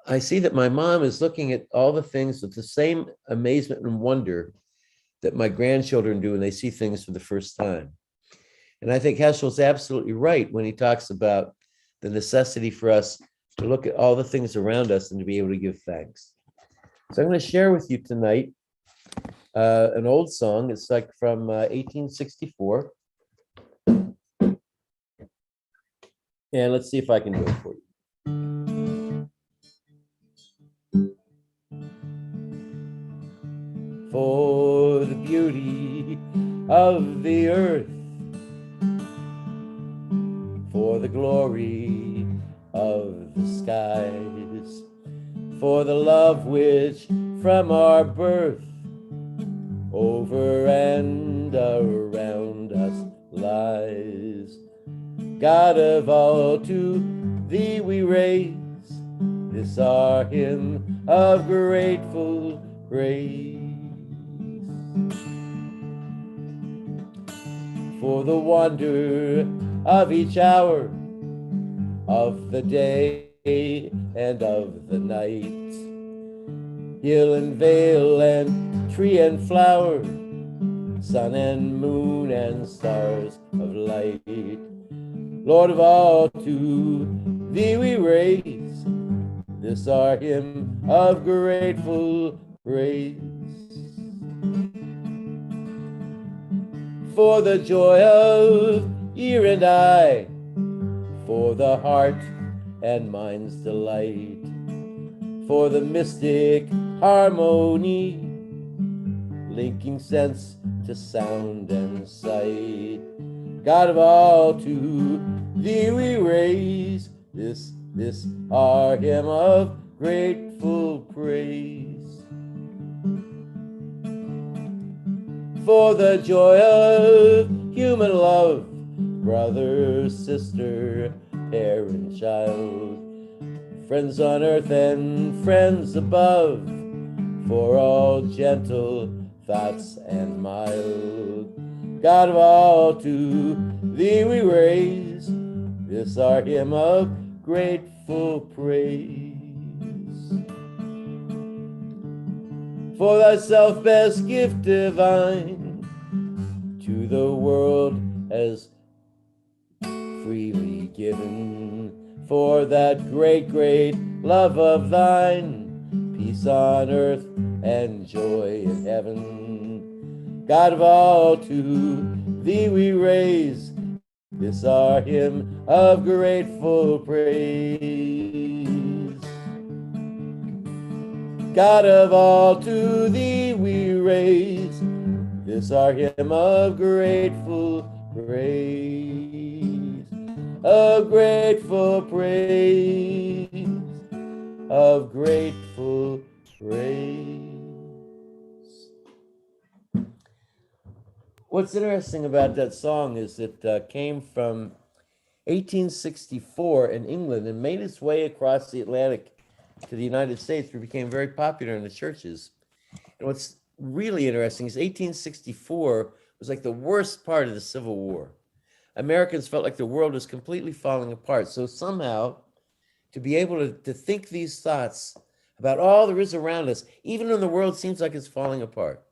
I see that my mom is looking at all the things with the same amazement and wonder that my grandchildren do when they see things for the first time. And I think Heschel's absolutely right when he talks about the necessity for us to look at all the things around us and to be able to give thanks. So I'm going to share with you tonight an old song. It's like from 1864. And let's see if I can do it for you. For the beauty of the earth, for the glory of the skies, for the love which from our birth over and around us lies. God of all, to thee we raise this our hymn of grateful praise. For the wonder of each hour of the day and of the night, hill and vale and tree and flower, sun and moon and stars of light. Lord of all, to thee we raise this our hymn of grateful praise. For the joy of ear and eye, for the heart and mind's delight, for the mystic harmony, linking sense to sound and sight. God of all, to thee we raise this our hymn of grateful praise. For the joy of human love, brother, sister, parent, child, friends on earth and friends above, for all gentle thoughts and mild. God of all, to thee we raise this our hymn of grateful praise. For thyself best gift divine to the world has freely given for that great, great love of thine, peace on earth and joy in heaven. God of all, to thee we raise this our hymn of grateful praise. God of all, to thee we raise this our hymn of grateful praise, of grateful praise, of grateful praise. What's interesting about that song is it came from 1864 in England and made its way across the Atlantic to the United States, where it became very popular in the churches. And what's really interesting is 1864 was like the worst part of the Civil War. Americans felt like the world was completely falling apart. So somehow, to be able to think these thoughts about all there is around us, even when the world seems like it's falling apart,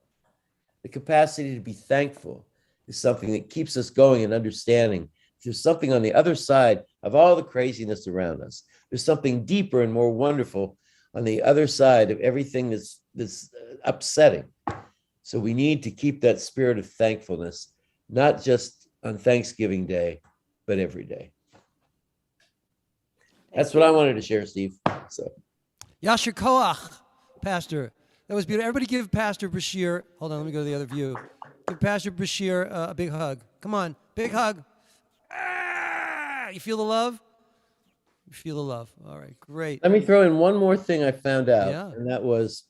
the capacity to be thankful is something that keeps us going and understanding there's something on the other side of all the craziness around us. There's something deeper and more wonderful on the other side of everything that's upsetting. So we need to keep that spirit of thankfulness, not just on Thanksgiving Day, but every day. That's what I wanted to share, Steve. So, Yasher Koach, Pastor. That was beautiful. Everybody give Pastor Bashir, hold on, let me go to the other view. Give Pastor Bashir a big hug. Come on, big hug. Ah, you feel the love? You feel the love. All right, great. Let me throw in one more thing I found out, Yeah. and that was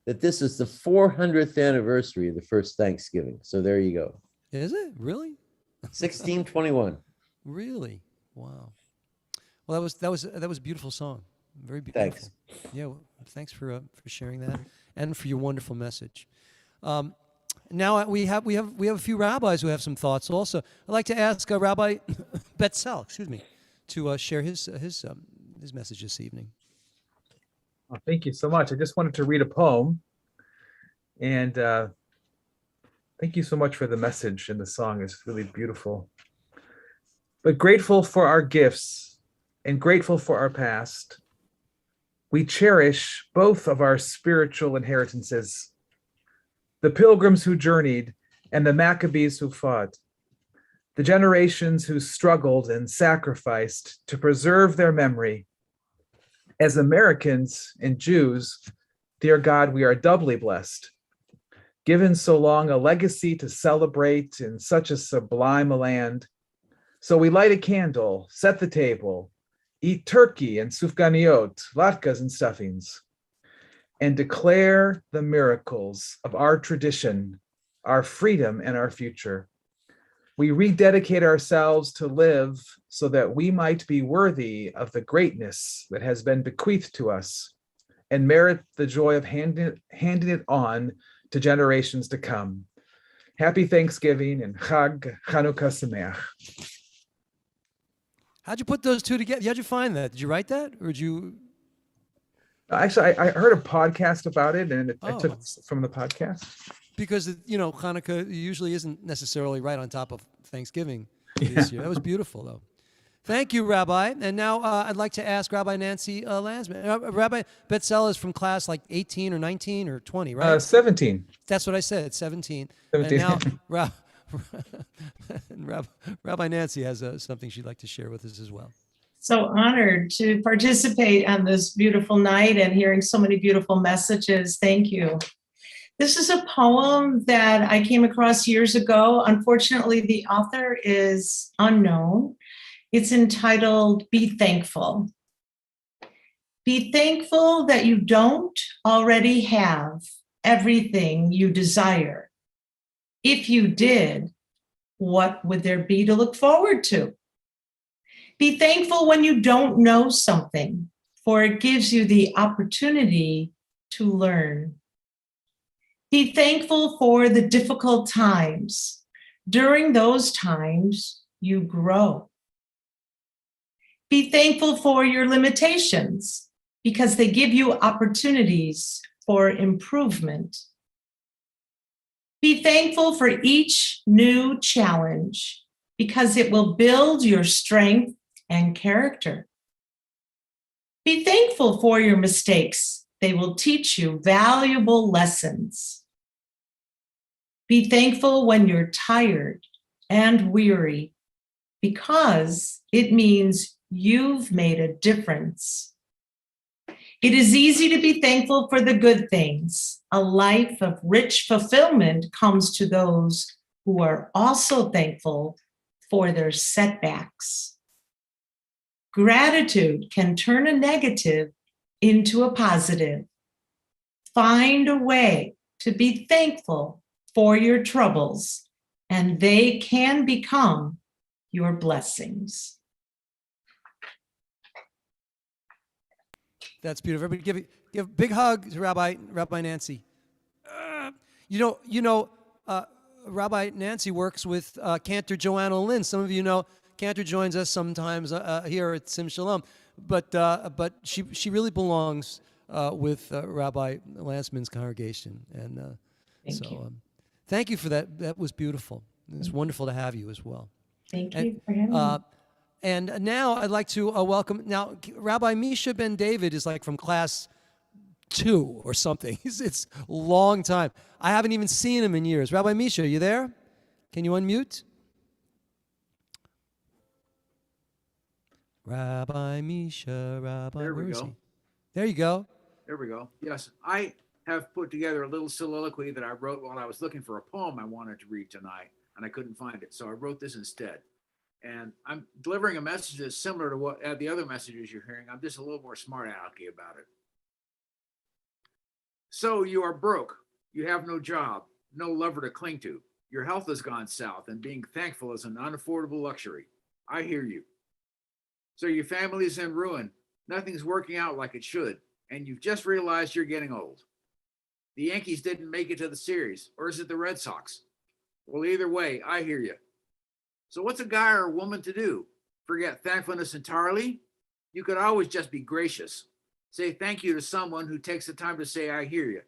that this is the 400th anniversary of the first Thanksgiving. So there you go. Is it? Really? 1621. Really? Wow. Well, that was a beautiful song. Very beautiful. Thanks. Yeah, well, thanks for sharing that and for your wonderful message. Now we have a few rabbis who have some thoughts also. I'd like to ask Rabbi Betzel, to share his message this evening. Oh, thank you so much. I just wanted to read a poem, and thank you so much for the message and the song. It's really beautiful. But grateful for our gifts and grateful for our past, we cherish both of our spiritual inheritances, the pilgrims who journeyed and the Maccabees who fought, the generations who struggled and sacrificed to preserve their memory. As Americans and Jews, dear God, we are doubly blessed, given so long a legacy to celebrate in such a sublime a land. So we light a candle, set the table, eat turkey and sufganiot, latkes and stuffings, and declare the miracles of our tradition, our freedom, and our future. We rededicate ourselves to live so that we might be worthy of the greatness that has been bequeathed to us and merit the joy of handing it on to generations to come. Happy Thanksgiving and Chag Chanukah Sameach. How'd you put those two together? How'd you find that? Did you write that, or did you? Actually, I heard a podcast about it, and I took it from the podcast. Because Hanukkah usually isn't necessarily right on top of Thanksgiving this year. That was beautiful, though. Thank you, Rabbi. And now I'd like to ask Rabbi Nancy Landsman. Rabbi Betzel is from class like 18 or 19 or 20, right? 17. That's what I said, 17. 17. And now Rabbi Nancy has something she'd like to share with us as well. So honored to participate on this beautiful night and hearing so many beautiful messages. Thank you. This is a poem that I came across years ago. Unfortunately, the author is unknown. It's entitled, Be Thankful. Be thankful that you don't already have everything you desire. If you did, what would there be to look forward to? Be thankful when you don't know something, for it gives you the opportunity to learn. Be thankful for the difficult times. During those times, you grow. Be thankful for your limitations, because they give you opportunities for improvement. Be thankful for each new challenge, because it will build your strength and character. Be thankful for your mistakes. They will teach you valuable lessons. Be thankful when you're tired and weary, because it means you've made a difference. It is easy to be thankful for the good things. A life of rich fulfillment comes to those who are also thankful for their setbacks. Gratitude can turn a negative into a positive. Find a way to be thankful for your troubles, and they can become your blessings. That's beautiful. Everybody give a big hug to Rabbi Nancy. Rabbi Nancy works with Cantor Joanna Lynn. Some of you know Cantor joins us sometimes here at Sim Shalom, but she really belongs with Rabbi Lansman's congregation, and thank you for that. That was beautiful. It's wonderful to have you as well. Thank you for having me. And now I'd like to welcome, now Rabbi Misha Ben David is like from class 2 or something. It's a long time. I haven't even seen him in years. Rabbi Misha, are you there? Can you unmute? Rabbi Misha, Rabbi. There we go. There you go. There we go. Yes, I have put together a little soliloquy that I wrote while I was looking for a poem I wanted to read tonight, and I couldn't find it, so I wrote this instead. And I'm delivering a message that's similar to what the other messages you're hearing. I'm just a little more smart alecky about it. So you are broke. You have no job, no lover to cling to. Your health has gone south, and being thankful is an unaffordable luxury. I hear you. So your family is in ruin. Nothing's working out like it should, and you've just realized you're getting old. The Yankees didn't make it to the series, or is it the Red Sox? Well, either way, I hear you. So what's a guy or a woman to do? Forget thankfulness entirely? You could always just be gracious. Say thank you to someone who takes the time to say, I hear you.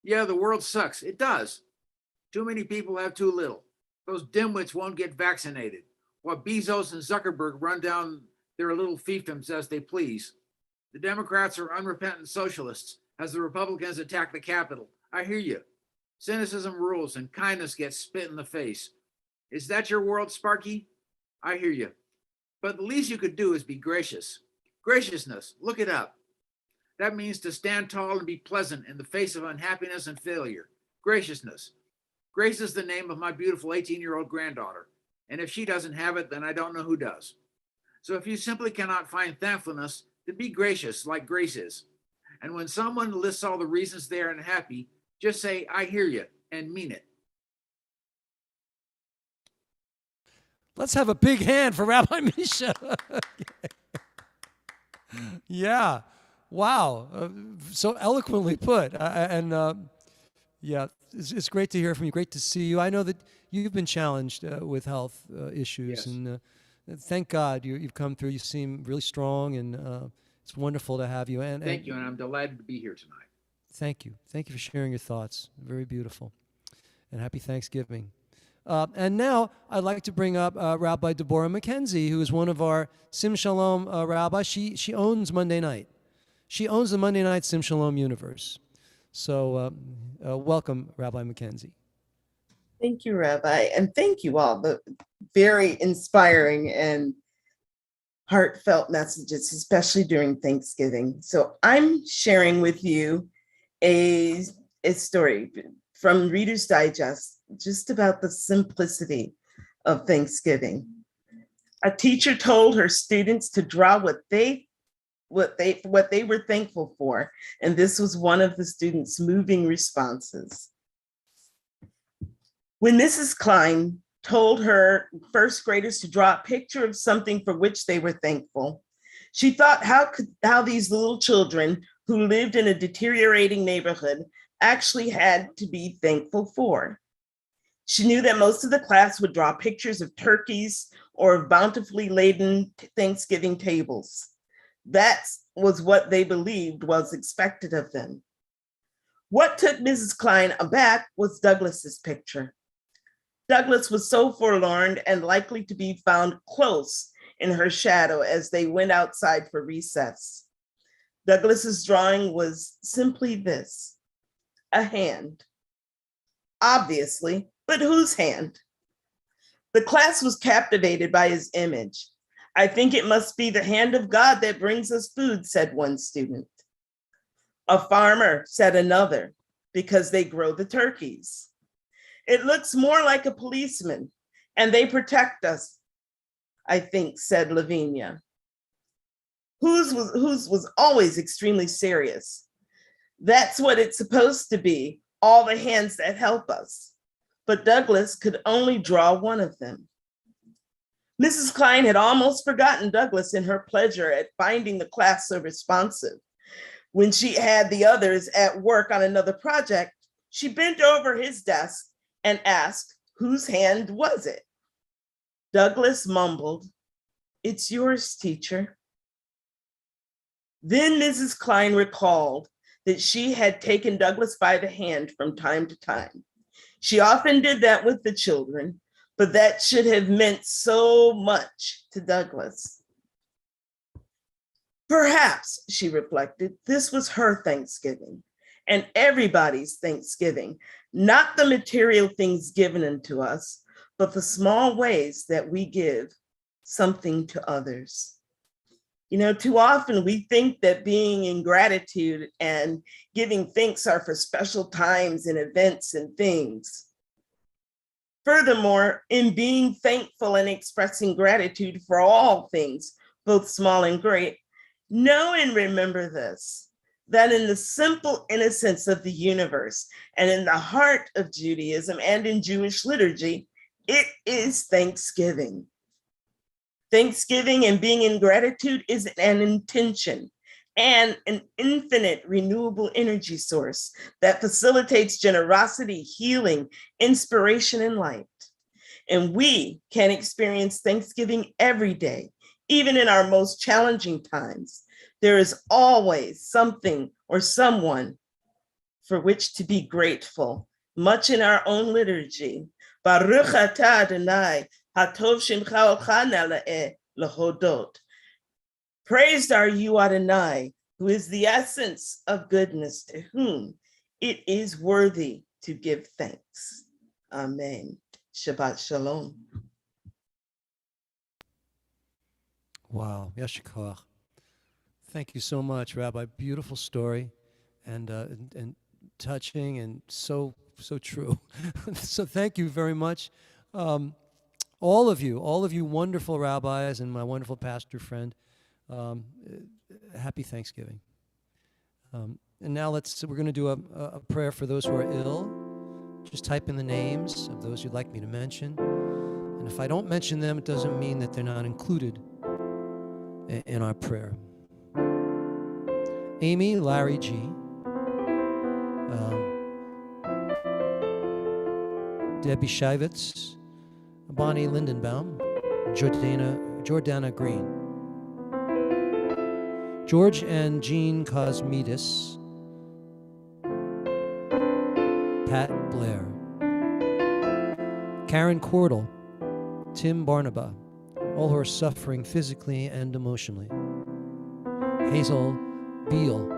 Yeah, the world sucks. It does. Too many people have too little. Those dimwits won't get vaccinated, while Bezos and Zuckerberg run down their little fiefdoms as they please. The Democrats are unrepentant socialists as the Republicans attack the Capitol. I hear you. Cynicism rules and kindness gets spit in the face. Is that your world, Sparky? I hear you. But the least you could do is be gracious. Graciousness, look it up. That means to stand tall and be pleasant in the face of unhappiness and failure. Graciousness. Grace is the name of my beautiful 18-year-old granddaughter. And if she doesn't have it, then I don't know who does. So if you simply cannot find thankfulness, then be gracious like Grace is. And when someone lists all the reasons they are unhappy, just say, I hear you, and mean it. Let's have a big hand for Rabbi Misha. Yeah. Wow. So eloquently put. It's great to hear from you. Great to see you. I know that you've been challenged with health issues. Yes. And thank God you've come through. You seem really strong, and it's wonderful to have you. Thank you, and I'm delighted to be here tonight. Thank you. Thank you for sharing your thoughts. Very beautiful. And happy Thanksgiving. And now I'd like to bring up Rabbi Deborah McKenzie, who is one of our Sim Shalom rabbis. She owns Monday Night. She owns the Monday Night Sim Shalom universe. So welcome, Rabbi McKenzie. Thank you, Rabbi, and thank you all. The very inspiring and heartfelt messages, especially during Thanksgiving. So I'm sharing with you a story from Reader's Digest, just about the simplicity of Thanksgiving. A teacher told her students to draw what they were thankful for, and this was one of the students' moving responses. When Mrs. Klein told her first graders to draw a picture of something for which they were thankful, she thought how these little children who lived in a deteriorating neighborhood actually had to be thankful for. She knew that most of the class would draw pictures of turkeys or of bountifully laden Thanksgiving tables. That was what they believed was expected of them. What took Mrs. Klein aback was Douglas's picture. Douglas was so forlorn and likely to be found close in her shadow as they went outside for recess. Douglas's drawing was simply this: a hand. Obviously, but whose hand? The class was captivated by his image. "I think it must be the hand of God that brings us food," said one student. "A farmer," said another, "because they grow the turkeys." "It looks more like a policeman, and they protect us, I think," said Lavinia. Whose was always extremely serious. "That's what it's supposed to be, all the hands that help us." But Douglas could only draw one of them. Mrs. Klein had almost forgotten Douglas in her pleasure at finding the class so responsive. When she had the others at work on another project, she bent over his desk and asked, whose hand was it? Douglas mumbled, "It's yours, teacher." Then Mrs. Klein recalled that she had taken Douglas by the hand from time to time. She often did that with the children, but that should have meant so much to Douglas. Perhaps, she reflected, this was her Thanksgiving and everybody's Thanksgiving, not the material things given unto us, but the small ways that we give something to others. You know, too often we think that being in gratitude and giving thanks are for special times and events and things. Furthermore, in being thankful and expressing gratitude for all things, both small and great, know and remember this, that in the simple innocence of the universe and in the heart of Judaism and in Jewish liturgy, it is Thanksgiving. Thanksgiving and being in gratitude is an intention and an infinite renewable energy source that facilitates generosity, healing, inspiration, and light. And we can experience Thanksgiving every day, even in our most challenging times. There is always something or someone for which to be grateful, much in our own liturgy. Baruch atah Adonai, hatov shemcha olcha lahodot. Praised are you, Adonai, who is the essence of goodness, to whom it is worthy to give thanks. Amen. Shabbat Shalom. Wow, Yasher koach. Thank you so much, Rabbi. Beautiful story, and touching, and so true. So thank you very much, all of you wonderful rabbis and my wonderful pastor friend. Happy Thanksgiving. And now we're going to do a prayer for those who are ill. Just type in the names of those you'd like me to mention. And if I don't mention them, it doesn't mean that they're not included in our prayer. Amy, Larry G. Debbie Shivitz, Bonnie Lindenbaum, Jordana Green, George and Jean Cosmidis, Pat Blair, Karen Cordell, Tim Barnaba, all who are suffering physically and emotionally, Hazel Beal,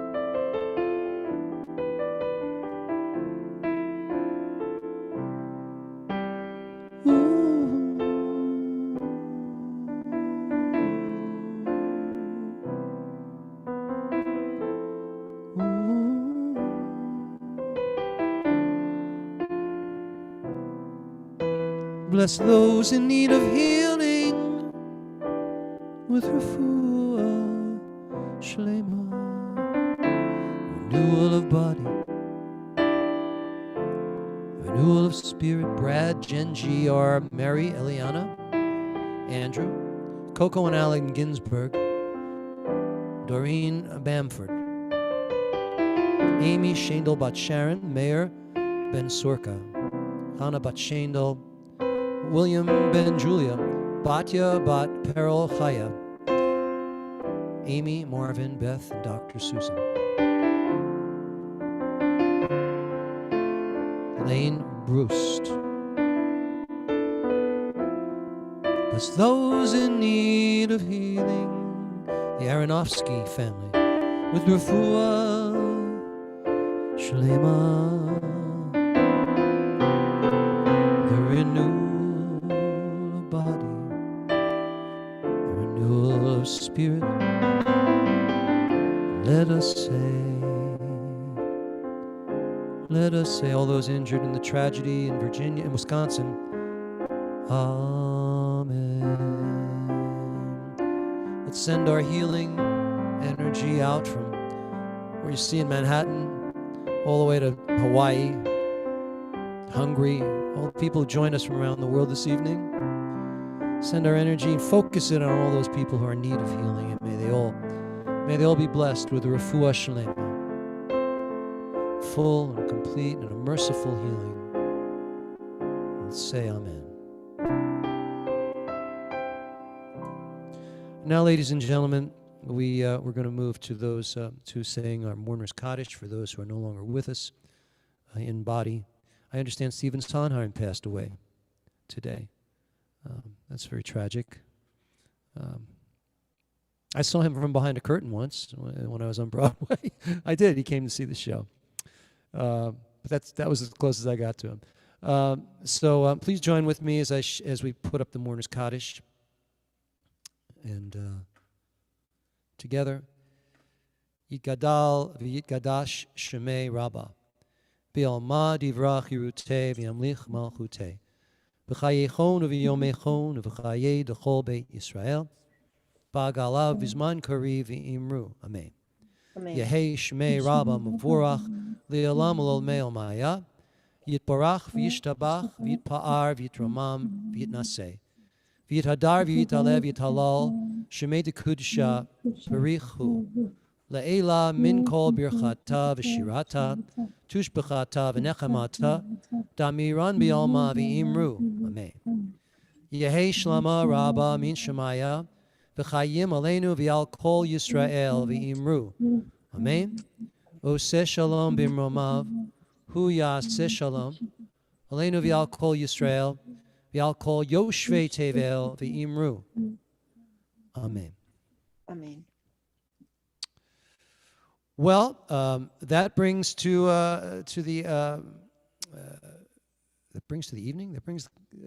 bless those in need of healing with refuah shlema, renewal of body, renewal of spirit. Brad, Jen G. R., Mary, Eliana, Andrew, Coco and Alan Ginsberg, Doreen Bamford, Amy Shandel Bat Sharon, Mayor Ben Sorka, Hannah Bat Shandel, William Ben Julia, Batya Bat Peril Chaya, Amy, Marvin, Beth, and Dr. Susan. Lane Brust, Bless those in need of healing. The Aronofsky family with refuah shlema. The renewal of body, the renewal of spirit. Let us say, all those injured in the tragedy in Virginia and Wisconsin, Amen. Let's send our healing energy out from where you see in Manhattan all the way to Hawaii, Hungary, all the people who joined us from around the world this evening. Send our energy and focus it on all those people who are in need of healing, and may they all be blessed with a refuah shlema, full and complete and a merciful healing. Let's say amen. Now, ladies and gentlemen, we're going to move to those to saying our mourner's Kaddish for those who are no longer with us in body. I understand Stephen Sondheim passed away today. That's very tragic. I saw him from behind a curtain once when I was on Broadway. I did. He came to see the show. But that was as close as I got to him. So please join with me as we put up the mourner's Kaddish. And together, Yitgadal v'yitgadash shemei Rabbah, B'alma divrach yirutei v'yamlich malchutei, B'chayechon v'yomechon v'chayei d'chol Beit Yisrael, B'agalav v'zman kari v'imru. Amen. Yehei shemei Rabbah mavurach li'olam ul'olmei olmaya, Yitbarach v'yishtabach v'yitpa'ar v'yitramam v'yitnaseh, V'yithadar v'yitalev v'yitalal shemei dekudisha berichu le'ela min kol birchata v'shirata tushbechata v'nechamata damiran b'alma v'imru. Amen. Yehei shlama rabba min shemaya v'chayim aleinu v'al kol Yisrael v'imru. Amen. Oseh shalom b'mromav hu yaseh shalom aleinu v'al kol Yisrael v'al kol yoshvei tevel v'imru. Amen. Amen. Well, that brings to the evening.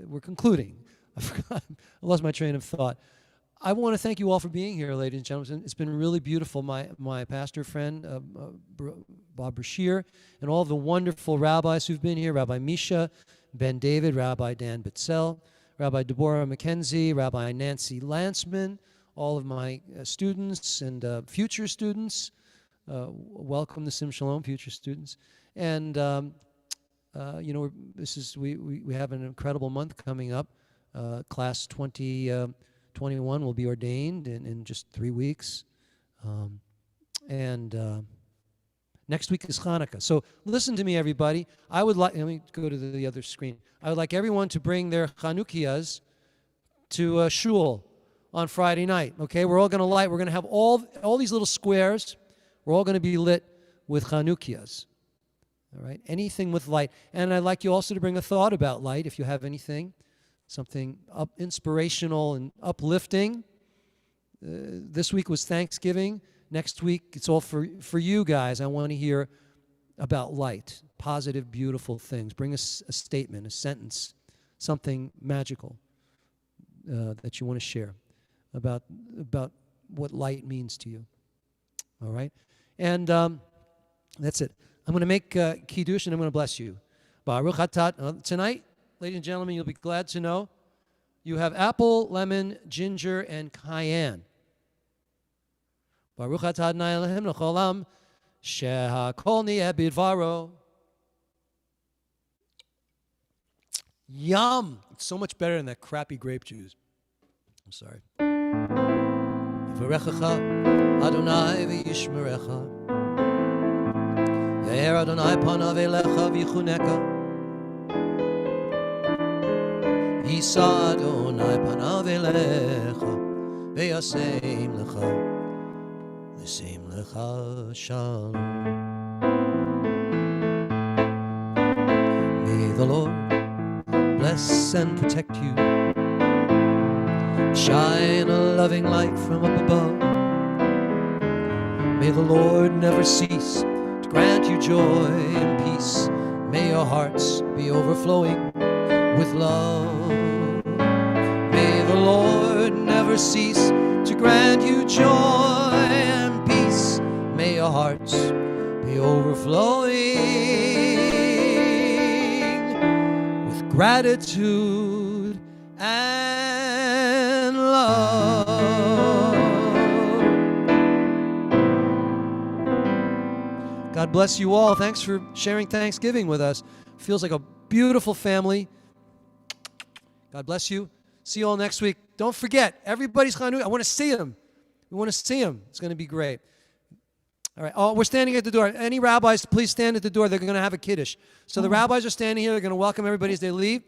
We're concluding. I forgot. I lost my train of thought. I want to thank you all for being here, ladies and gentlemen. It's been really beautiful. My pastor friend, Bob Brashear, and all the wonderful rabbis who've been here, Rabbi Misha, Ben David, Rabbi Dan Bitzel, Rabbi Deborah McKenzie, Rabbi Nancy Lanceman, all of my students and future students. Welcome to Sim Shalom, future students. And, we have an incredible month coming up. Class 2021 will be ordained in just 3 weeks. Next week is Hanukkah. So listen to me, everybody. Let me go to the other screen. I would like everyone to bring their Chanukias to shul on Friday night. Okay, we're all going to light. We're going to have all these little squares. We're all going to be lit with Chanukias. All right, anything with light. And I'd like you also to bring a thought about light, if you have anything, something inspirational and uplifting. This week was Thanksgiving. Next week, it's all for you guys. I want to hear about light, positive, beautiful things. Bring us a statement, a sentence, something magical that you want to share about what light means to you. All right? And that's it. I'm going to make Kiddush, and I'm going to bless you. Baruch Atat. Tonight, ladies and gentlemen, you'll be glad to know you have apple, lemon, ginger, and cayenne. Baruch atah Adonai Eloheinu l'cholam, shehakol niyeh bidvaro. Yum! It's so much better than that crappy grape juice. I'm sorry. Yivarechecha Adonai v'yishmerecha. Yair Adonai panav elecha v'yichuneka. Yisa Adonai panav elecha v'yaseim lecha. V'yaseim lecha shalom. May the Lord bless and protect you. shine a loving light from up above. May the Lord never cease to grant you joy and peace. May your hearts be overflowing with love. May the Lord never cease to grant you joy and peace. May your hearts be overflowing with gratitude and love. God bless you all. Thanks for sharing Thanksgiving with us. Feels like a beautiful family. God bless you. See you all next week. Don't forget, everybody's Chanukah. I want to see him. We want to see him. It's going to be great. All right. Oh, we're standing at the door. Any rabbis, please stand at the door. They're going to have a kiddush. So the rabbis are standing here. They're going to welcome everybody as they leave.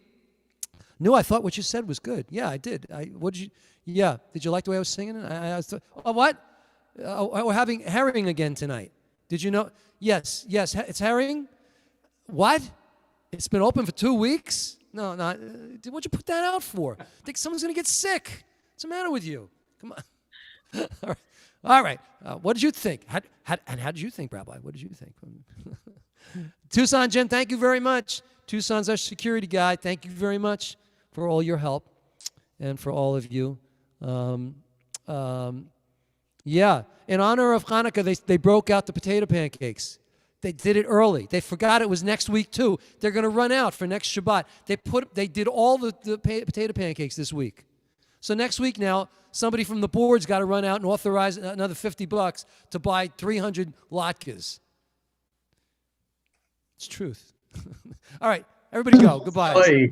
No, I thought what you said was good. Yeah, I did. What did you? Yeah. Did you like the way I was singing it? Oh, what? We're having herring again tonight. Did you know? Yes. It's herring. What? It's been open for 2 weeks? No. What'd you put that out for? Think someone's going to get sick. What's the matter with you? Come on. All right. What did you think? How did you think, Rabbi? What did you think? Tucson Jim, thank you very much. Tucson's our security guy. Thank you very much for all your help and for all of you. Yeah. In honor of Hanukkah, they broke out the potato pancakes. They did it early. They forgot it was next week too. They're going to run out for next Shabbat. They did all the potato pancakes this week. So next week now, somebody from the board's got to run out and authorize another $50 to buy 300 latkes. It's truth. All right, everybody go. Goodbye.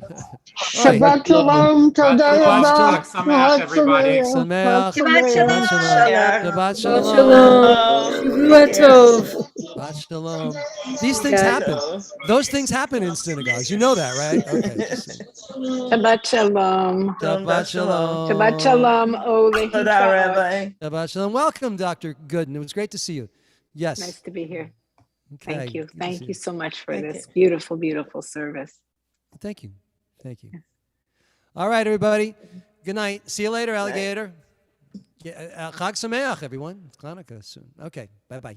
Shabbat Shalom. Toda Rabba. Sameach, everybody. Sameach. Shabbat Shalom. Shabbat Shalom. Shabbat Tov. Shabbat Shalom. These things happen. Those things happen in synagogues. You know that, right? Okay. Shabbat Shalom. Shabbat Shalom. Shabbat Shalom. Ole. Shabbat Shalom. Welcome, Dr. Gooden. It was great to see you. Yes. Nice to be here. Okay. Thank you. Good to Thank see you so much for this beautiful, beautiful service. Thank you. Thank you. All right, everybody. Good night. See you later, alligator. Chag Sameach, everyone. It's Hanukkah soon. Okay. Bye-bye.